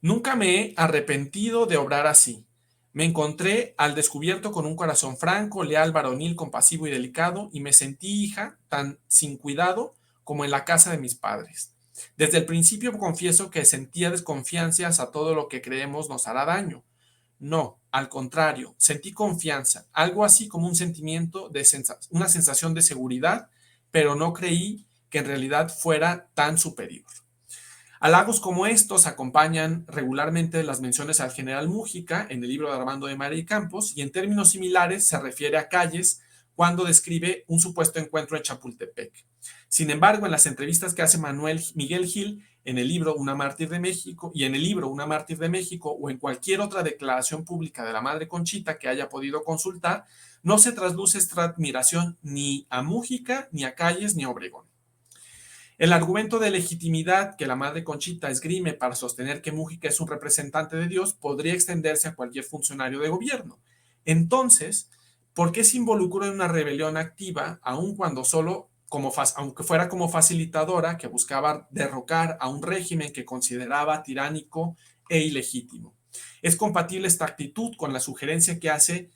Nunca me he arrepentido de obrar así. Me encontré al descubierto con un corazón franco, leal, varonil, compasivo y delicado, y me sentí hija tan sin cuidado como en la casa de mis padres. Desde el principio confieso que sentía desconfianzas a todo lo que creemos nos hará daño. No, al contrario, sentí confianza, algo así como un sentimiento de una sensación de seguridad, pero no creí que en realidad fuera tan superior. Halagos como estos acompañan regularmente las menciones al general Múgica en el libro de Armando de María y Campos, y en términos similares se refiere a Calles cuando describe un supuesto encuentro en Chapultepec. Sin embargo, en las entrevistas que hace Miguel Gil en el libro Una mártir de México y en el libro Una mártir de México, o en cualquier otra declaración pública de la Madre Conchita que haya podido consultar, no se trasluce esta admiración ni a Múgica, ni a Calles, ni a Obregón. El argumento de legitimidad que la Madre Conchita esgrime para sostener que Múgica es un representante de Dios podría extenderse a cualquier funcionario de gobierno. Entonces, ¿por qué se involucró en una rebelión activa, aun cuando aunque fuera como facilitadora que buscaba derrocar a un régimen que consideraba tiránico e ilegítimo? ¿Es compatible esta actitud con la sugerencia que hace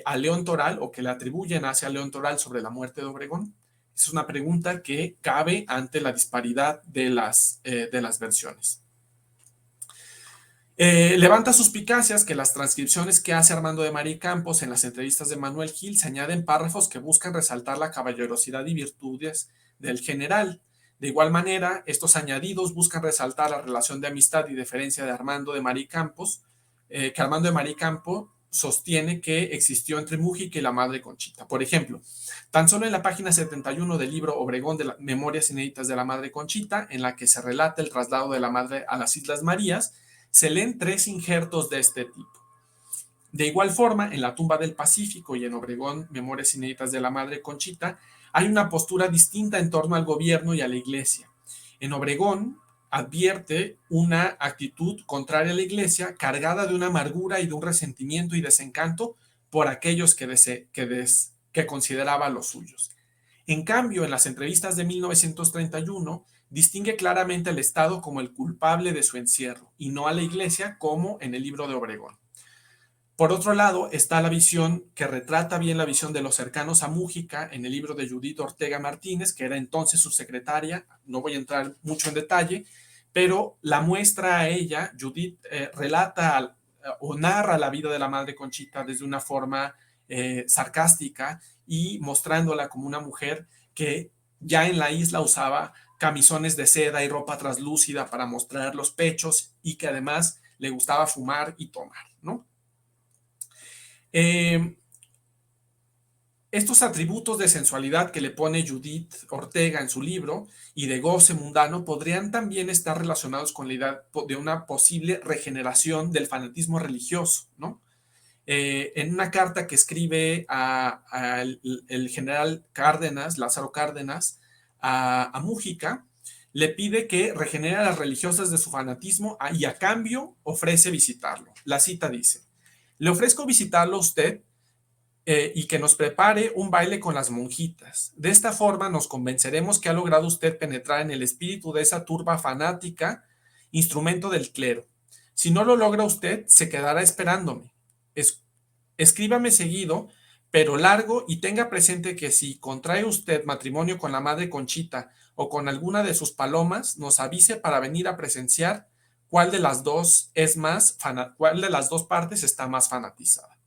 a León Toral, o que le atribuyen hacia León Toral, sobre la muerte de Obregón? Es una pregunta que cabe ante la disparidad de las versiones. Levanta suspicacias que las transcripciones que hace Armando de María y Campos en las entrevistas de Manuel Gil se añaden párrafos que buscan resaltar la caballerosidad y virtudes del general. De igual manera, estos añadidos buscan resaltar la relación de amistad y deferencia de Armando de María y Campos, que Armando de María y Campos sostiene que existió entre Múgica y la Madre Conchita. Por ejemplo, tan solo en la página 71 del libro Obregón de Memorias Inéditas de la Madre Conchita, en la que se relata el traslado de la Madre a las Islas Marías, se leen 3 injertos de este tipo. De igual forma, en la Tumba del Pacífico y en Obregón, Memorias Inéditas de la Madre Conchita, hay una postura distinta en torno al gobierno y a la iglesia. En Obregón advierte una actitud contraria a la iglesia, cargada de una amargura y de un resentimiento y desencanto por aquellos que consideraba los suyos. En cambio, en las entrevistas de 1931, distingue claramente al Estado como el culpable de su encierro y no a la iglesia, como en el libro de Obregón. Por otro lado, está la visión que retrata bien la visión de los cercanos a Múgica en el libro de Judith Ortega Martínez, que era entonces su secretaria. No voy a entrar mucho en detalle, pero la muestra a ella. Judith relata o narra la vida de la Madre Conchita desde una forma sarcástica, y mostrándola como una mujer que ya en la isla usaba camisones de seda y ropa translúcida para mostrar los pechos, y que además le gustaba fumar y tomar, ¿no? Estos atributos de sensualidad que le pone Judith Ortega en su libro y de goce mundano podrían también estar relacionados con la idea de una posible regeneración del fanatismo religioso, ¿no? En una carta que escribe el general Cárdenas, Lázaro Cárdenas, a Múgica, le pide que regenere a las religiosas de su fanatismo y a cambio ofrece visitarlo. La cita dice: le ofrezco visitarlo a usted y que nos prepare un baile con las monjitas. De esta forma nos convenceremos que ha logrado usted penetrar en el espíritu de esa turba fanática, instrumento del clero. Si no lo logra usted, se quedará esperándome. Escríbame seguido, pero largo, y tenga presente que si contrae usted matrimonio con la Madre Conchita o con alguna de sus palomas, nos avise para venir a presenciar cuál de las dos partes está más fanatizada.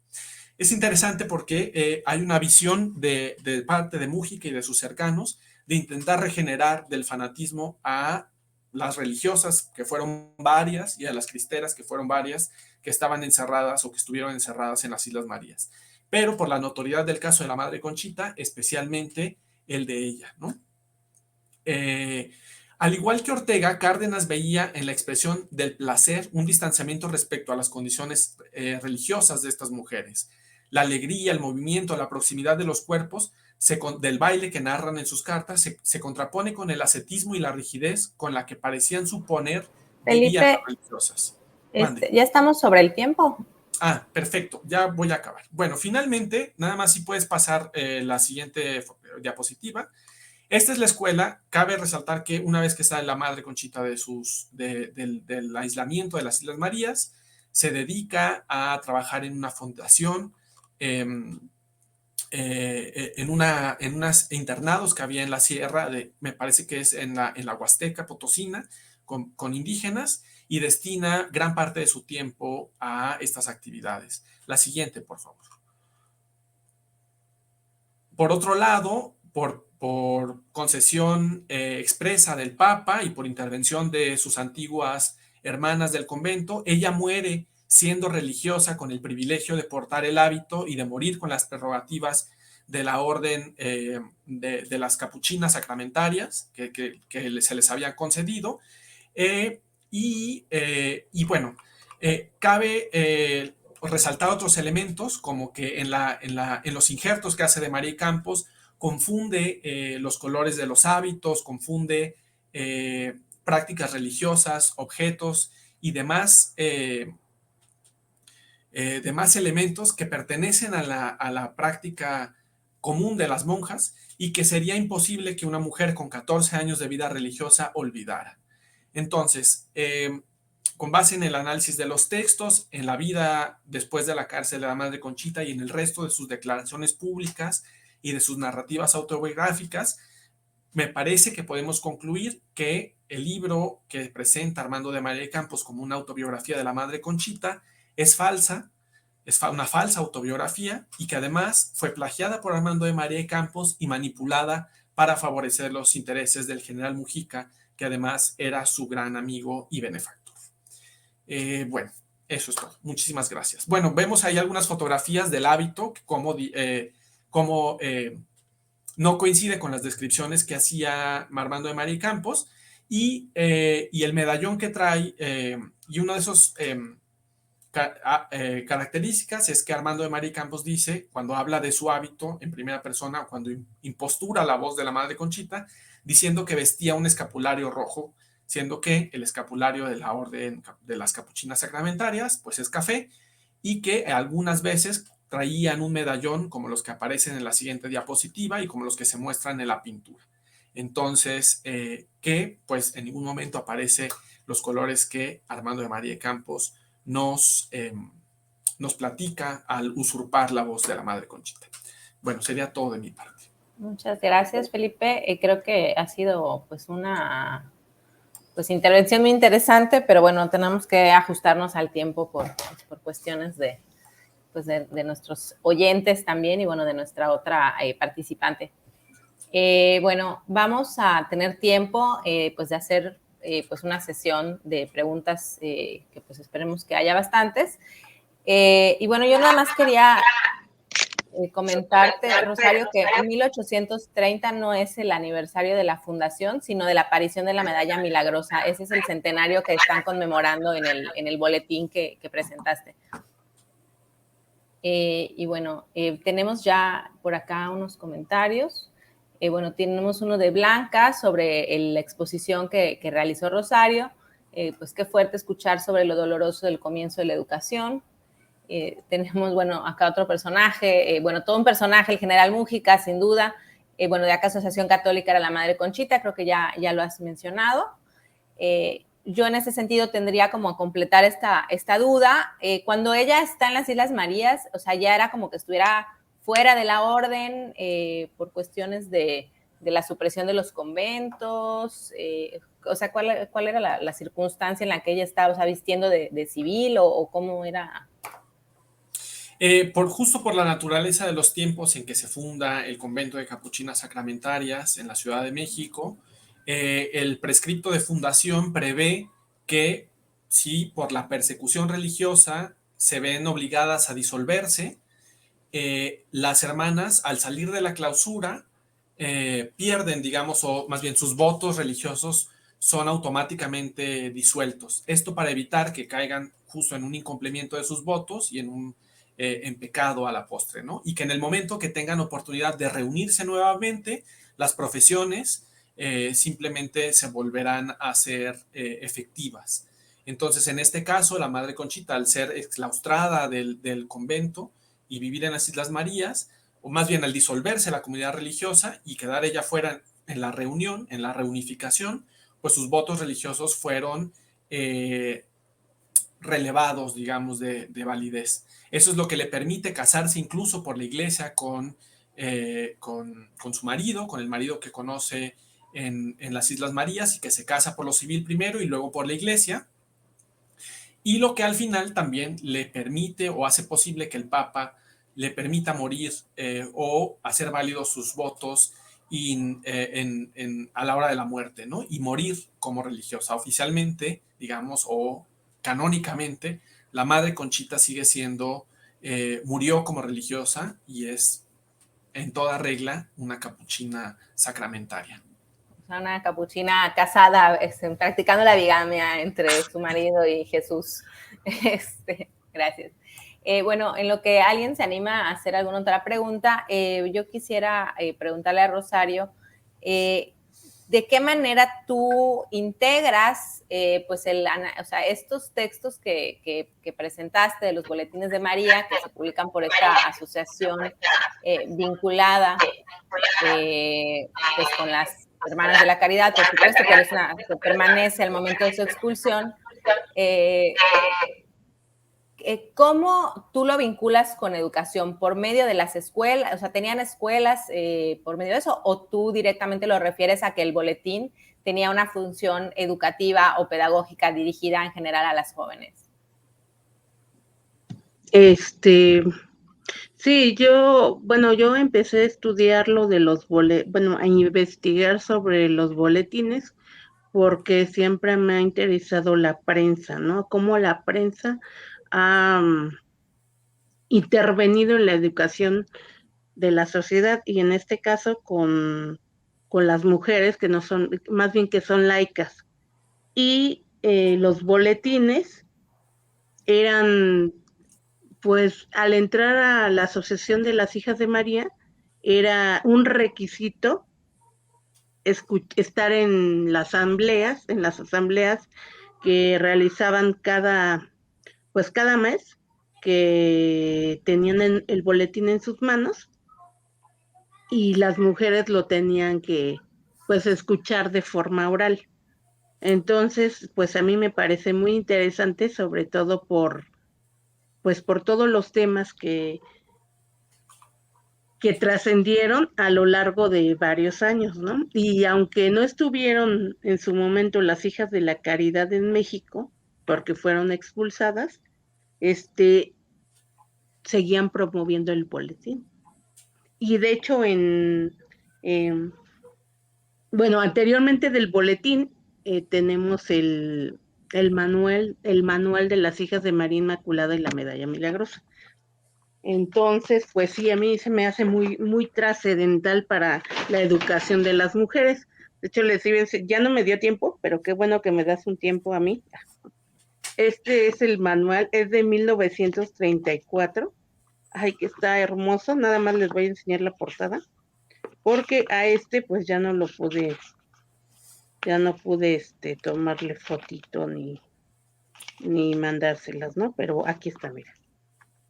Es interesante porque hay una visión de parte de Múgica y de sus cercanos de intentar regenerar del fanatismo a las religiosas, que fueron varias, y a las cristeras, que fueron varias, que estaban encerradas o que estuvieron encerradas en las Islas Marías. pero por la notoriedad del caso de la Madre Conchita, especialmente el de ella, ¿no? Al igual que Ortega, Cárdenas veía en la expresión del placer un distanciamiento respecto a las condiciones religiosas de estas mujeres. La alegría, el movimiento, la proximidad de los cuerpos del baile que narran en sus cartas se contrapone con el ascetismo y la rigidez con la que parecían suponer vivían Felipe, las religiosas. ya estamos sobre el tiempo. Ah, perfecto, ya voy a acabar. Bueno, finalmente, nada más si puedes pasar la siguiente diapositiva. Esta es la escuela. Cabe resaltar que una vez que sale la Madre Conchita del aislamiento de las Islas Marías, se dedica a trabajar en una fundación, en unos internados que había en la sierra, me parece que es en la Huasteca Potosina, con indígenas, y destina gran parte de su tiempo a estas actividades. La siguiente, por favor. Por otro lado, por concesión expresa del Papa y por intervención de sus antiguas hermanas del convento, ella muere siendo religiosa con el privilegio de portar el hábito y de morir con las prerrogativas de la orden de las capuchinas sacramentarias que se les habían concedido. Bueno, cabe resaltar otros elementos, como que en los injertos que hace de María Campos, confunde los colores de los hábitos, confunde prácticas religiosas, objetos y demás elementos que pertenecen a la práctica común de las monjas y que sería imposible que una mujer con 14 años de vida religiosa olvidara. Entonces, con base en el análisis de los textos, en la vida después de la cárcel de la Madre Conchita y en el resto de sus declaraciones públicas y de sus narrativas autobiográficas, me parece que podemos concluir que el libro que presenta Armando de María Campos como una autobiografía de la Madre Conchita es falsa, es una falsa autobiografía y que además fue plagiada por Armando de María Campos y manipulada para favorecer los intereses del general Mujica, que además era su gran amigo y benefactor. Bueno, eso es todo. Muchísimas gracias. Bueno, vemos ahí algunas fotografías del hábito, como no coincide con las descripciones que hacía Armando de María Campos, y el medallón que trae, y uno de esos características es que Armando de María Campos dice, cuando habla de su hábito en primera persona, cuando impostura la voz de la Madre Conchita, diciendo que vestía un escapulario rojo, siendo que el escapulario de la orden de las capuchinas sacramentarias pues es café, y que algunas veces traían un medallón como los que aparecen en la siguiente diapositiva y como los que se muestran en la pintura. Entonces, que pues en ningún momento aparece los colores que Armando de María Campos nos platica al usurpar la voz de la Madre Conchita. Bueno, sería todo de mi parte. Muchas gracias, Felipe. Creo que ha sido pues una intervención muy interesante, pero bueno, tenemos que ajustarnos al tiempo por cuestiones de nuestros oyentes también y bueno, de nuestra otra participante. Bueno, vamos a tener tiempo pues de hacer pues una sesión de preguntas que pues esperemos que haya bastantes. Y bueno, yo nada más quería comentarte, Rosario, que 1830 no es el aniversario de la fundación, sino de la aparición de la medalla milagrosa. Ese es el centenario que están conmemorando en el boletín que presentaste. Y bueno, tenemos ya por acá unos comentarios. Bueno, tenemos uno de Blanca sobre la exposición que realizó Rosario. Pues qué fuerte escuchar sobre lo doloroso del comienzo de la educación. Tenemos, bueno, acá otro personaje, bueno, todo un personaje, el general Mújica, sin duda. Bueno, de acá Asociación Católica era la Madre Conchita, creo que ya lo has mencionado. Yo en ese sentido tendría como a completar esta duda. Cuando ella está en las Islas Marías, o sea, ya era como que estuviera fuera de la orden por cuestiones de la supresión de los conventos, o sea, ¿cuál era la circunstancia en la que ella estaba, o sea, vistiendo de civil o cómo era? Justo por la naturaleza de los tiempos en que se funda el convento de capuchinas sacramentarias en la Ciudad de México, el prescripto de fundación prevé que si por la persecución religiosa se ven obligadas a disolverse, las hermanas, al salir de la clausura, pierden, digamos, o más bien sus votos religiosos son automáticamente disueltos. Esto para evitar que caigan justo en un incumplimiento de sus votos y en pecado a la postre, ¿no? Y que en el momento que tengan oportunidad de reunirse nuevamente, las profesiones simplemente se volverán a ser efectivas. Entonces, en este caso, la Madre Conchita, al ser exclaustrada del convento y vivir en las Islas Marías, o más bien al disolverse la comunidad religiosa y quedar ella fuera en la reunión, en la reunificación, pues sus votos religiosos fueron relevados, digamos, de validez. Eso es lo que le permite casarse incluso por la iglesia con su marido, con el marido que conoce en las Islas Marías y que se casa por lo civil primero y luego por la iglesia. Y lo que al final también le permite o hace posible que el Papa le permita morir o hacer válidos sus votos a la hora de la muerte, ¿no? Y morir como religiosa. Oficialmente, digamos, o canónicamente, la Madre Conchita sigue siendo, murió como religiosa y es en toda regla una capuchina sacramentaria. Una capuchina casada, practicando la bigamia entre su marido y Jesús. Gracias. Bueno, en lo que alguien se anima a hacer alguna otra pregunta, yo quisiera preguntarle a Rosario, ¿de qué manera tú integras pues estos textos que presentaste de los boletines de María, que se publican por esta asociación vinculada pues con las Hermanas de la Caridad, por supuesto, que permanece al momento de su expulsión? ¿Cómo tú lo vinculas con educación? ¿Por medio de las escuelas? O sea, ¿tenían escuelas por medio de eso? ¿O tú directamente lo refieres a que el boletín tenía una función educativa o pedagógica dirigida en general a las jóvenes? Sí, yo empecé a estudiar lo de los a investigar sobre los boletines porque siempre me ha interesado la prensa, ¿no? Cómo la prensa ha intervenido en la educación de la sociedad y en este caso con las mujeres que no son, más bien que son laicas. Y los boletines eran, pues al entrar a la Asociación de las Hijas de María, era un requisito estar en las asambleas que realizaban cada mes, que tenían el boletín en sus manos y las mujeres lo tenían que pues escuchar de forma oral. Entonces, pues a mí me parece muy interesante, sobre todo por todos los temas que trascendieron a lo largo de varios años, ¿no? Y aunque no estuvieron en su momento las Hijas de la Caridad en México, porque fueron expulsadas, seguían promoviendo el boletín. Y de hecho, anteriormente del boletín tenemos el manual de las Hijas de María Inmaculada y la Medalla Milagrosa. Entonces, pues sí, a mí se me hace muy, muy trascendental para la educación de las mujeres. De hecho, ya no me dio tiempo, pero qué bueno que me das un tiempo a mí. Este es el manual, es de 1934. Ay, que está hermoso. Nada más les voy a enseñar la portada, porque a pues ya no pude tomarle fotito ni mandárselas, ¿no? Pero aquí está, mira.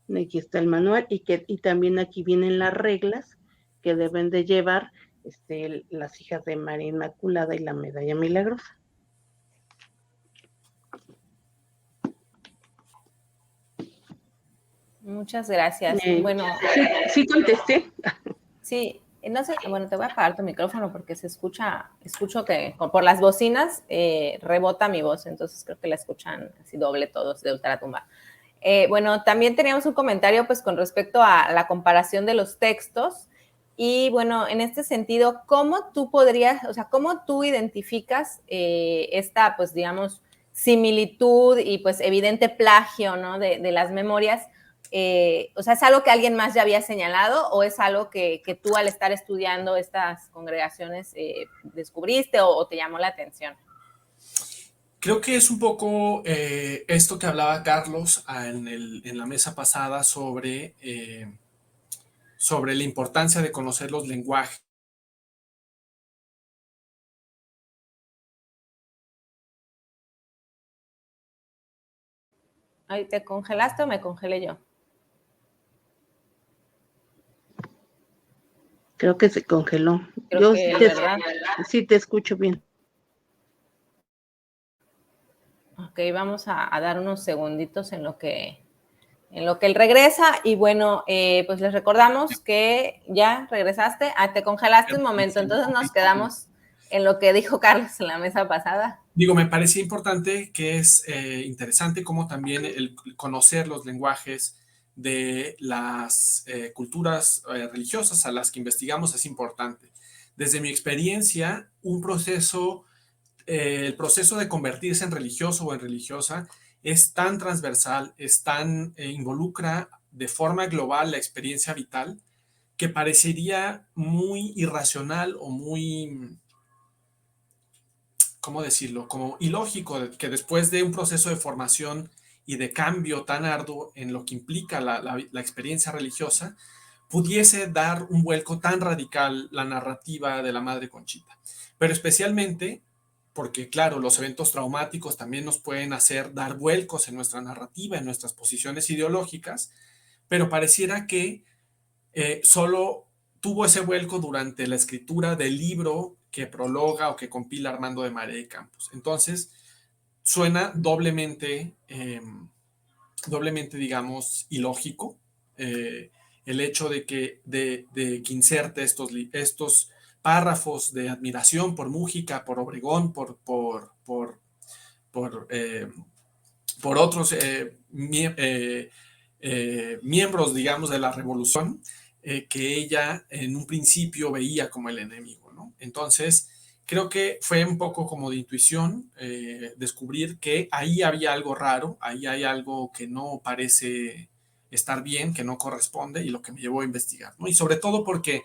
Aquí está el manual y también aquí vienen las reglas que deben de llevar las Hijas de María Inmaculada y la Medalla Milagrosa. Muchas gracias. Bueno, sí contesté. Sí, no sé, bueno, te voy a apagar tu micrófono porque escucho que por las bocinas rebota mi voz, entonces creo que la escuchan así doble todos de ultratumba. Bueno, también teníamos un comentario pues con respecto a la comparación de los textos y bueno, en este sentido, ¿cómo tú identificas esta pues digamos similitud y pues evidente plagio, ¿no? de las memorias o sea, ¿es algo que alguien más ya había señalado o es algo que tú al estar estudiando estas congregaciones descubriste o te llamó la atención? Creo que es un poco esto que hablaba Carlos en la mesa pasada sobre la importancia de conocer los lenguajes. Ay, ¿te congelaste o me congelé yo? Creo que se congeló. Creo que ¿verdad? Sí te escucho bien. Ok, vamos a dar unos segunditos en lo que él regresa. Y bueno, pues les recordamos que ya regresaste. Te congelaste un momento, entonces nos quedamos en lo que dijo Carlos en la mesa pasada. Digo, me parecía importante que es interesante como también el conocer los lenguajes de las culturas religiosas a las que investigamos es importante. Desde mi experiencia, el proceso de convertirse en religioso o en religiosa es tan transversal, involucra de forma global la experiencia vital, que parecería muy irracional o muy, ¿cómo decirlo? Como ilógico que después de un proceso de formación y de cambio tan arduo en lo que implica la experiencia religiosa, pudiese dar un vuelco tan radical la narrativa de la Madre Conchita. Pero especialmente porque, claro, los eventos traumáticos también nos pueden hacer dar vuelcos en nuestra narrativa, en nuestras posiciones ideológicas, pero pareciera que solo tuvo ese vuelco durante la escritura del libro que prologa o que compila Armando de María de Campos. Entonces, suena doblemente, digamos, ilógico el hecho de que inserte estos párrafos de admiración por Múgica, por Obregón, por, eh, por otros miembros, digamos, de la revolución que ella en un principio veía como el enemigo, ¿no? Entonces, creo que fue un poco como de intuición descubrir que ahí había algo raro, ahí hay algo que no parece estar bien, que no corresponde, y lo que me llevó a investigar, ¿no? Y sobre todo porque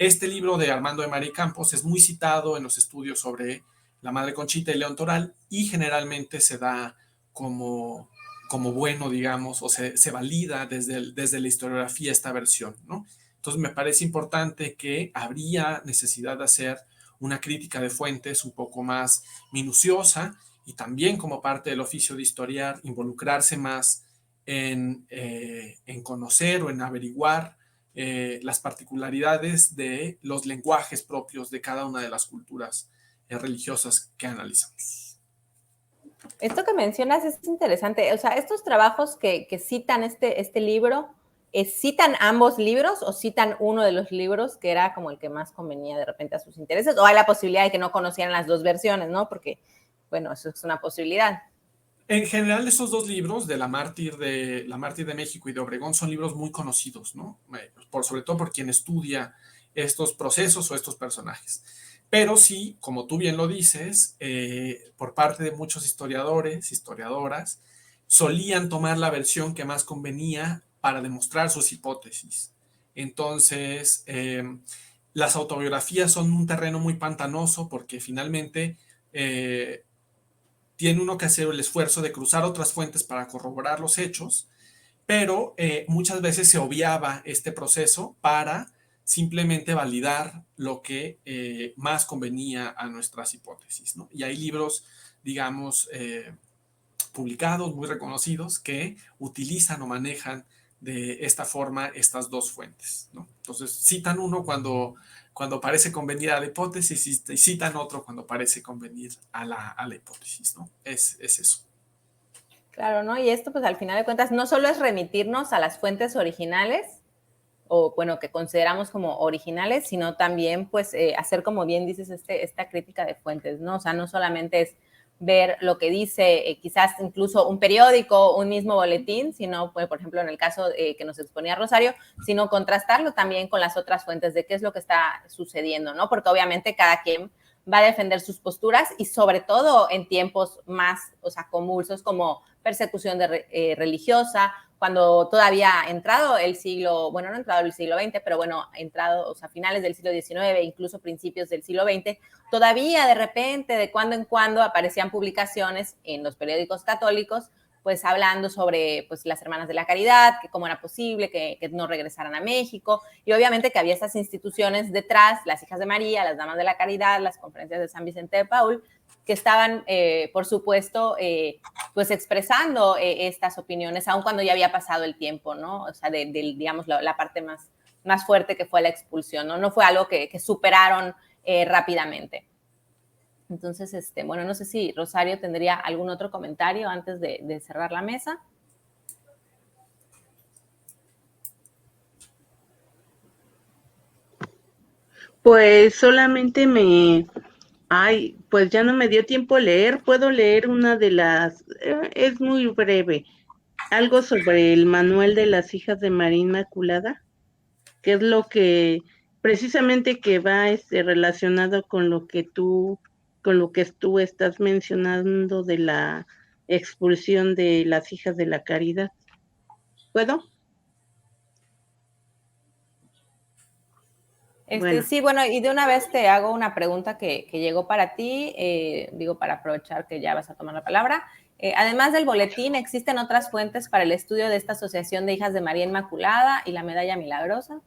este libro de Armando de María Campos es muy citado en los estudios sobre la Madre Conchita y León Toral, y generalmente se da como bueno, digamos, o se valida desde la historiografía esta versión, ¿no? Entonces me parece importante que habría necesidad de hacer una crítica de fuentes un poco más minuciosa y también como parte del oficio de historiar, involucrarse más en conocer o en averiguar las particularidades de los lenguajes propios de cada una de las culturas religiosas que analizamos. Esto que mencionas es interesante. O sea, estos trabajos que citan este libro, ¿citan ambos libros o citan uno de los libros que era como el que más convenía de repente a sus intereses? ¿O hay la posibilidad de que no conocieran las dos versiones, no? Porque, bueno, eso es una posibilidad. En general, estos dos libros de La Mártir de México y de Obregón son libros muy conocidos, ¿no? Sobre todo por quien estudia estos procesos o estos personajes. Pero sí, como tú bien lo dices, por parte de muchos historiadores, historiadoras, solían tomar la versión que más convenía para demostrar sus hipótesis. Entonces, las autobiografías son un terreno muy pantanoso porque finalmente tiene uno que hacer el esfuerzo de cruzar otras fuentes para corroborar los hechos, pero muchas veces se obviaba este proceso para simplemente validar lo que más convenía a nuestras hipótesis, ¿no? Y hay libros, digamos, publicados, muy reconocidos, que utilizan o manejan de esta forma estas dos fuentes, ¿no? Entonces, citan uno cuando parece convenir a la hipótesis y citan otro cuando parece convenir a la hipótesis, ¿no? Es eso. Claro, ¿no? Y esto, pues al final de cuentas, no solo es remitirnos a las fuentes originales, o bueno, que consideramos como originales, sino también, pues, hacer, como bien dices, esta crítica de fuentes, ¿no? O sea, no solamente es ver lo que dice quizás incluso un periódico, un mismo boletín, sino, pues, por ejemplo, en el caso que nos exponía Rosario, sino contrastarlo también con las otras fuentes de qué es lo que está sucediendo, ¿no? Porque obviamente cada quien va a defender sus posturas y sobre todo en tiempos más, o sea, convulsos como persecución religiosa, cuando todavía entrado el siglo, bueno, no entrado el siglo XX, pero bueno, entrado, o sea, finales del siglo XIX, incluso principios del siglo XX, todavía de repente, de cuando en cuando, aparecían publicaciones en los periódicos católicos, pues hablando sobre pues, las Hermanas de la Caridad, que cómo era posible que no regresaran a México, y obviamente que había estas instituciones detrás, las Hijas de María, las Damas de la Caridad, las Conferencias de San Vicente de Paúl, que estaban, por supuesto, pues expresando estas opiniones, aun cuando ya había pasado el tiempo, ¿no? O sea, digamos, la parte más fuerte que fue la expulsión, ¿no? No fue algo que superaron rápidamente. Entonces, bueno, no sé si Rosario tendría algún otro comentario antes de cerrar la mesa. Pues solamente pues ya no me dio tiempo leer. Puedo leer una de las, es muy breve, algo sobre el manual de las hijas de María Inmaculada, que es lo que precisamente que va relacionado con lo que tú estás mencionando de la expulsión de las hijas de la caridad. ¿Puedo? Bueno. Sí, bueno, y de una vez te hago una pregunta que llegó para ti, digo, para aprovechar que ya vas a tomar la palabra. Además del boletín, ¿existen otras fuentes para el estudio de esta Asociación de Hijas de María Inmaculada y la Medalla Milagrosa?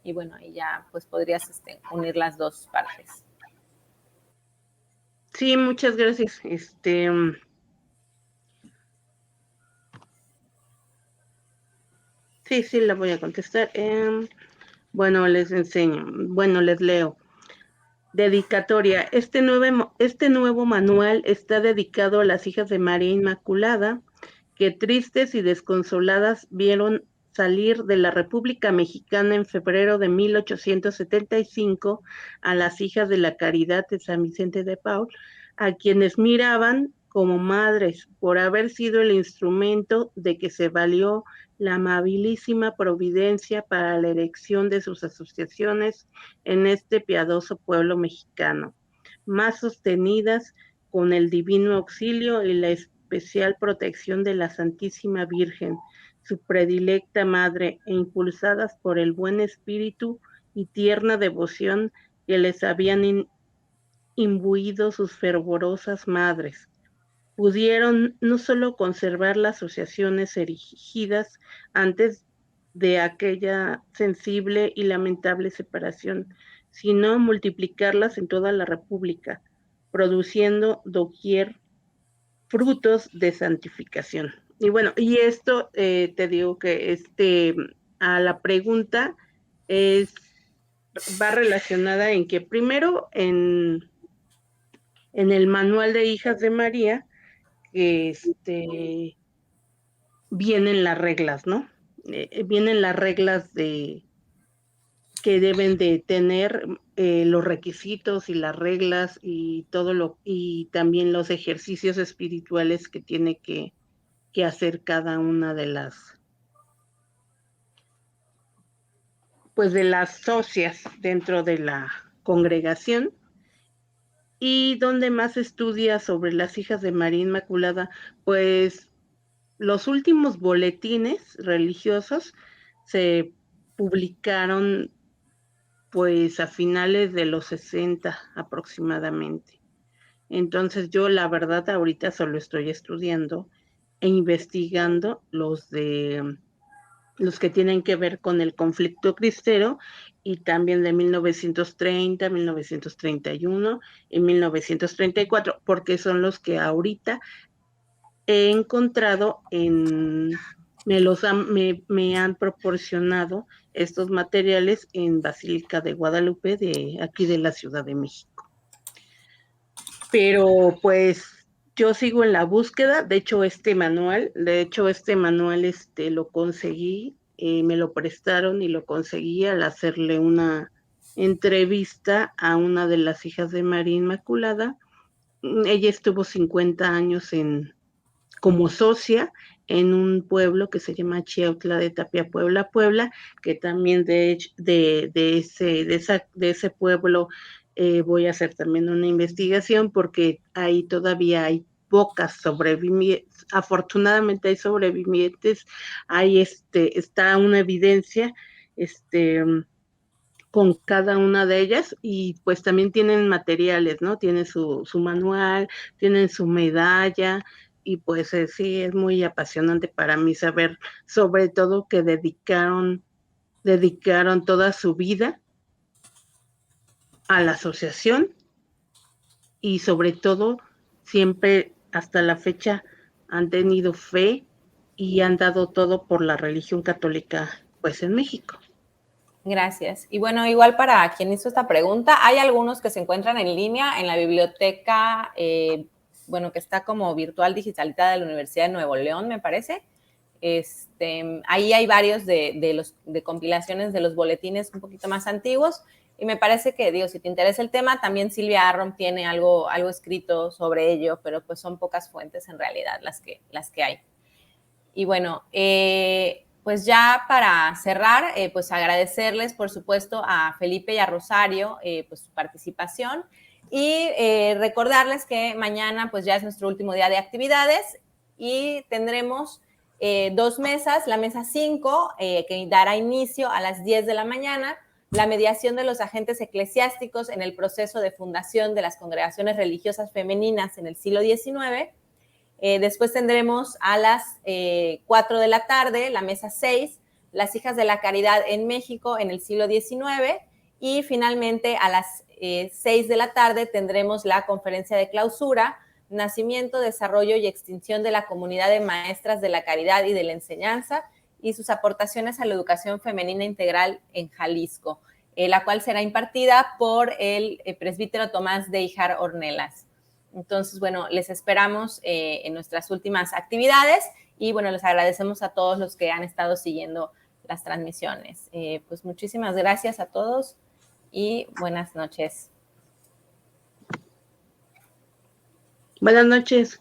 Y bueno, ahí ya pues podrías unir las dos partes. Sí, muchas gracias. Sí, la voy a contestar. Bueno, les leo. Dedicatoria. Este nuevo manual está dedicado a las hijas de María Inmaculada, que tristes y desconsoladas vieron salir de la República Mexicana en febrero de 1875 a las hijas de la Caridad de San Vicente de Paúl, a quienes miraban como madres por haber sido el instrumento de que se valió la amabilísima providencia para la erección de sus asociaciones en este piadoso pueblo mexicano, más sostenidas con el divino auxilio y la especial protección de la Santísima Virgen, su predilecta madre, e impulsadas por el buen espíritu y tierna devoción que les habían imbuido sus fervorosas madres. Pudieron no solo conservar las asociaciones erigidas antes de aquella sensible y lamentable separación, sino multiplicarlas en toda la República, produciendo doquier frutos de santificación. Y bueno, y esto te digo que a la pregunta va relacionada en que primero en el manual de Hijas de María, vienen las reglas, ¿no? Vienen las reglas que deben de tener los requisitos y las reglas y y también los ejercicios espirituales que tiene que hacer cada una de las socias dentro de la congregación. Y donde más estudia sobre las hijas de María Inmaculada, pues los últimos boletines religiosos se publicaron pues a finales de los 60 aproximadamente. Entonces yo la verdad ahorita solo estoy estudiando e investigando los que tienen que ver con el conflicto cristero y también de 1930, 1931 y 1934, porque son los que ahorita he encontrado me han proporcionado estos materiales en Basílica de Guadalupe, de aquí de la Ciudad de México. Pero pues yo sigo en la búsqueda. De hecho este manual lo conseguí, me lo prestaron y lo conseguí al hacerle una entrevista a una de las hijas de María Inmaculada. Ella estuvo 50 años como socia en un pueblo que se llama Chiautla de Tapia, Puebla, que también de ese pueblo voy a hacer también una investigación, porque ahí todavía hay pocas sobrevivientes. Afortunadamente hay sobrevivientes, hay está una evidencia, con cada una de ellas, y pues también tienen materiales, ¿no? Tienen su manual, tienen su medalla, y pues sí, es muy apasionante para mí saber, sobre todo, que dedicaron toda su vida a la asociación, y sobre todo, siempre hasta la fecha han tenido fe y han dado todo por la religión católica, pues en México. Gracias. Y bueno, igual para quien hizo esta pregunta, hay algunos que se encuentran en línea en la biblioteca, bueno, que está como virtual digitalizada de la Universidad de Nuevo León, me parece. Ahí hay varios de compilaciones de los boletines un poquito más antiguos, y me parece que, digo, si te interesa el tema, también Silvia Arrom tiene algo escrito sobre ello, pero pues son pocas fuentes en realidad las que hay. Y bueno, pues ya para cerrar, pues agradecerles, por supuesto, a Felipe y a Rosario, pues su participación, y recordarles que mañana pues ya es nuestro último día de actividades, y tendremos 2 mesas, la mesa 5, que dará inicio a las 10 de la mañana, la mediación de los agentes eclesiásticos en el proceso de fundación de las congregaciones religiosas femeninas en el siglo XIX. Después tendremos a las 4 de la tarde, la mesa 6, las hijas de la caridad en México en el siglo XIX, y finalmente a las 6 de la tarde tendremos la conferencia de clausura, nacimiento, desarrollo y extinción de la comunidad de maestras de la caridad y de la enseñanza y sus aportaciones a la educación femenina integral en Jalisco, la cual será impartida por el presbítero Tomás de Híjar Ornelas. Entonces, bueno, les esperamos en nuestras últimas actividades, y bueno, les agradecemos a todos los que han estado siguiendo las transmisiones. Pues muchísimas gracias a todos y buenas noches. Buenas noches.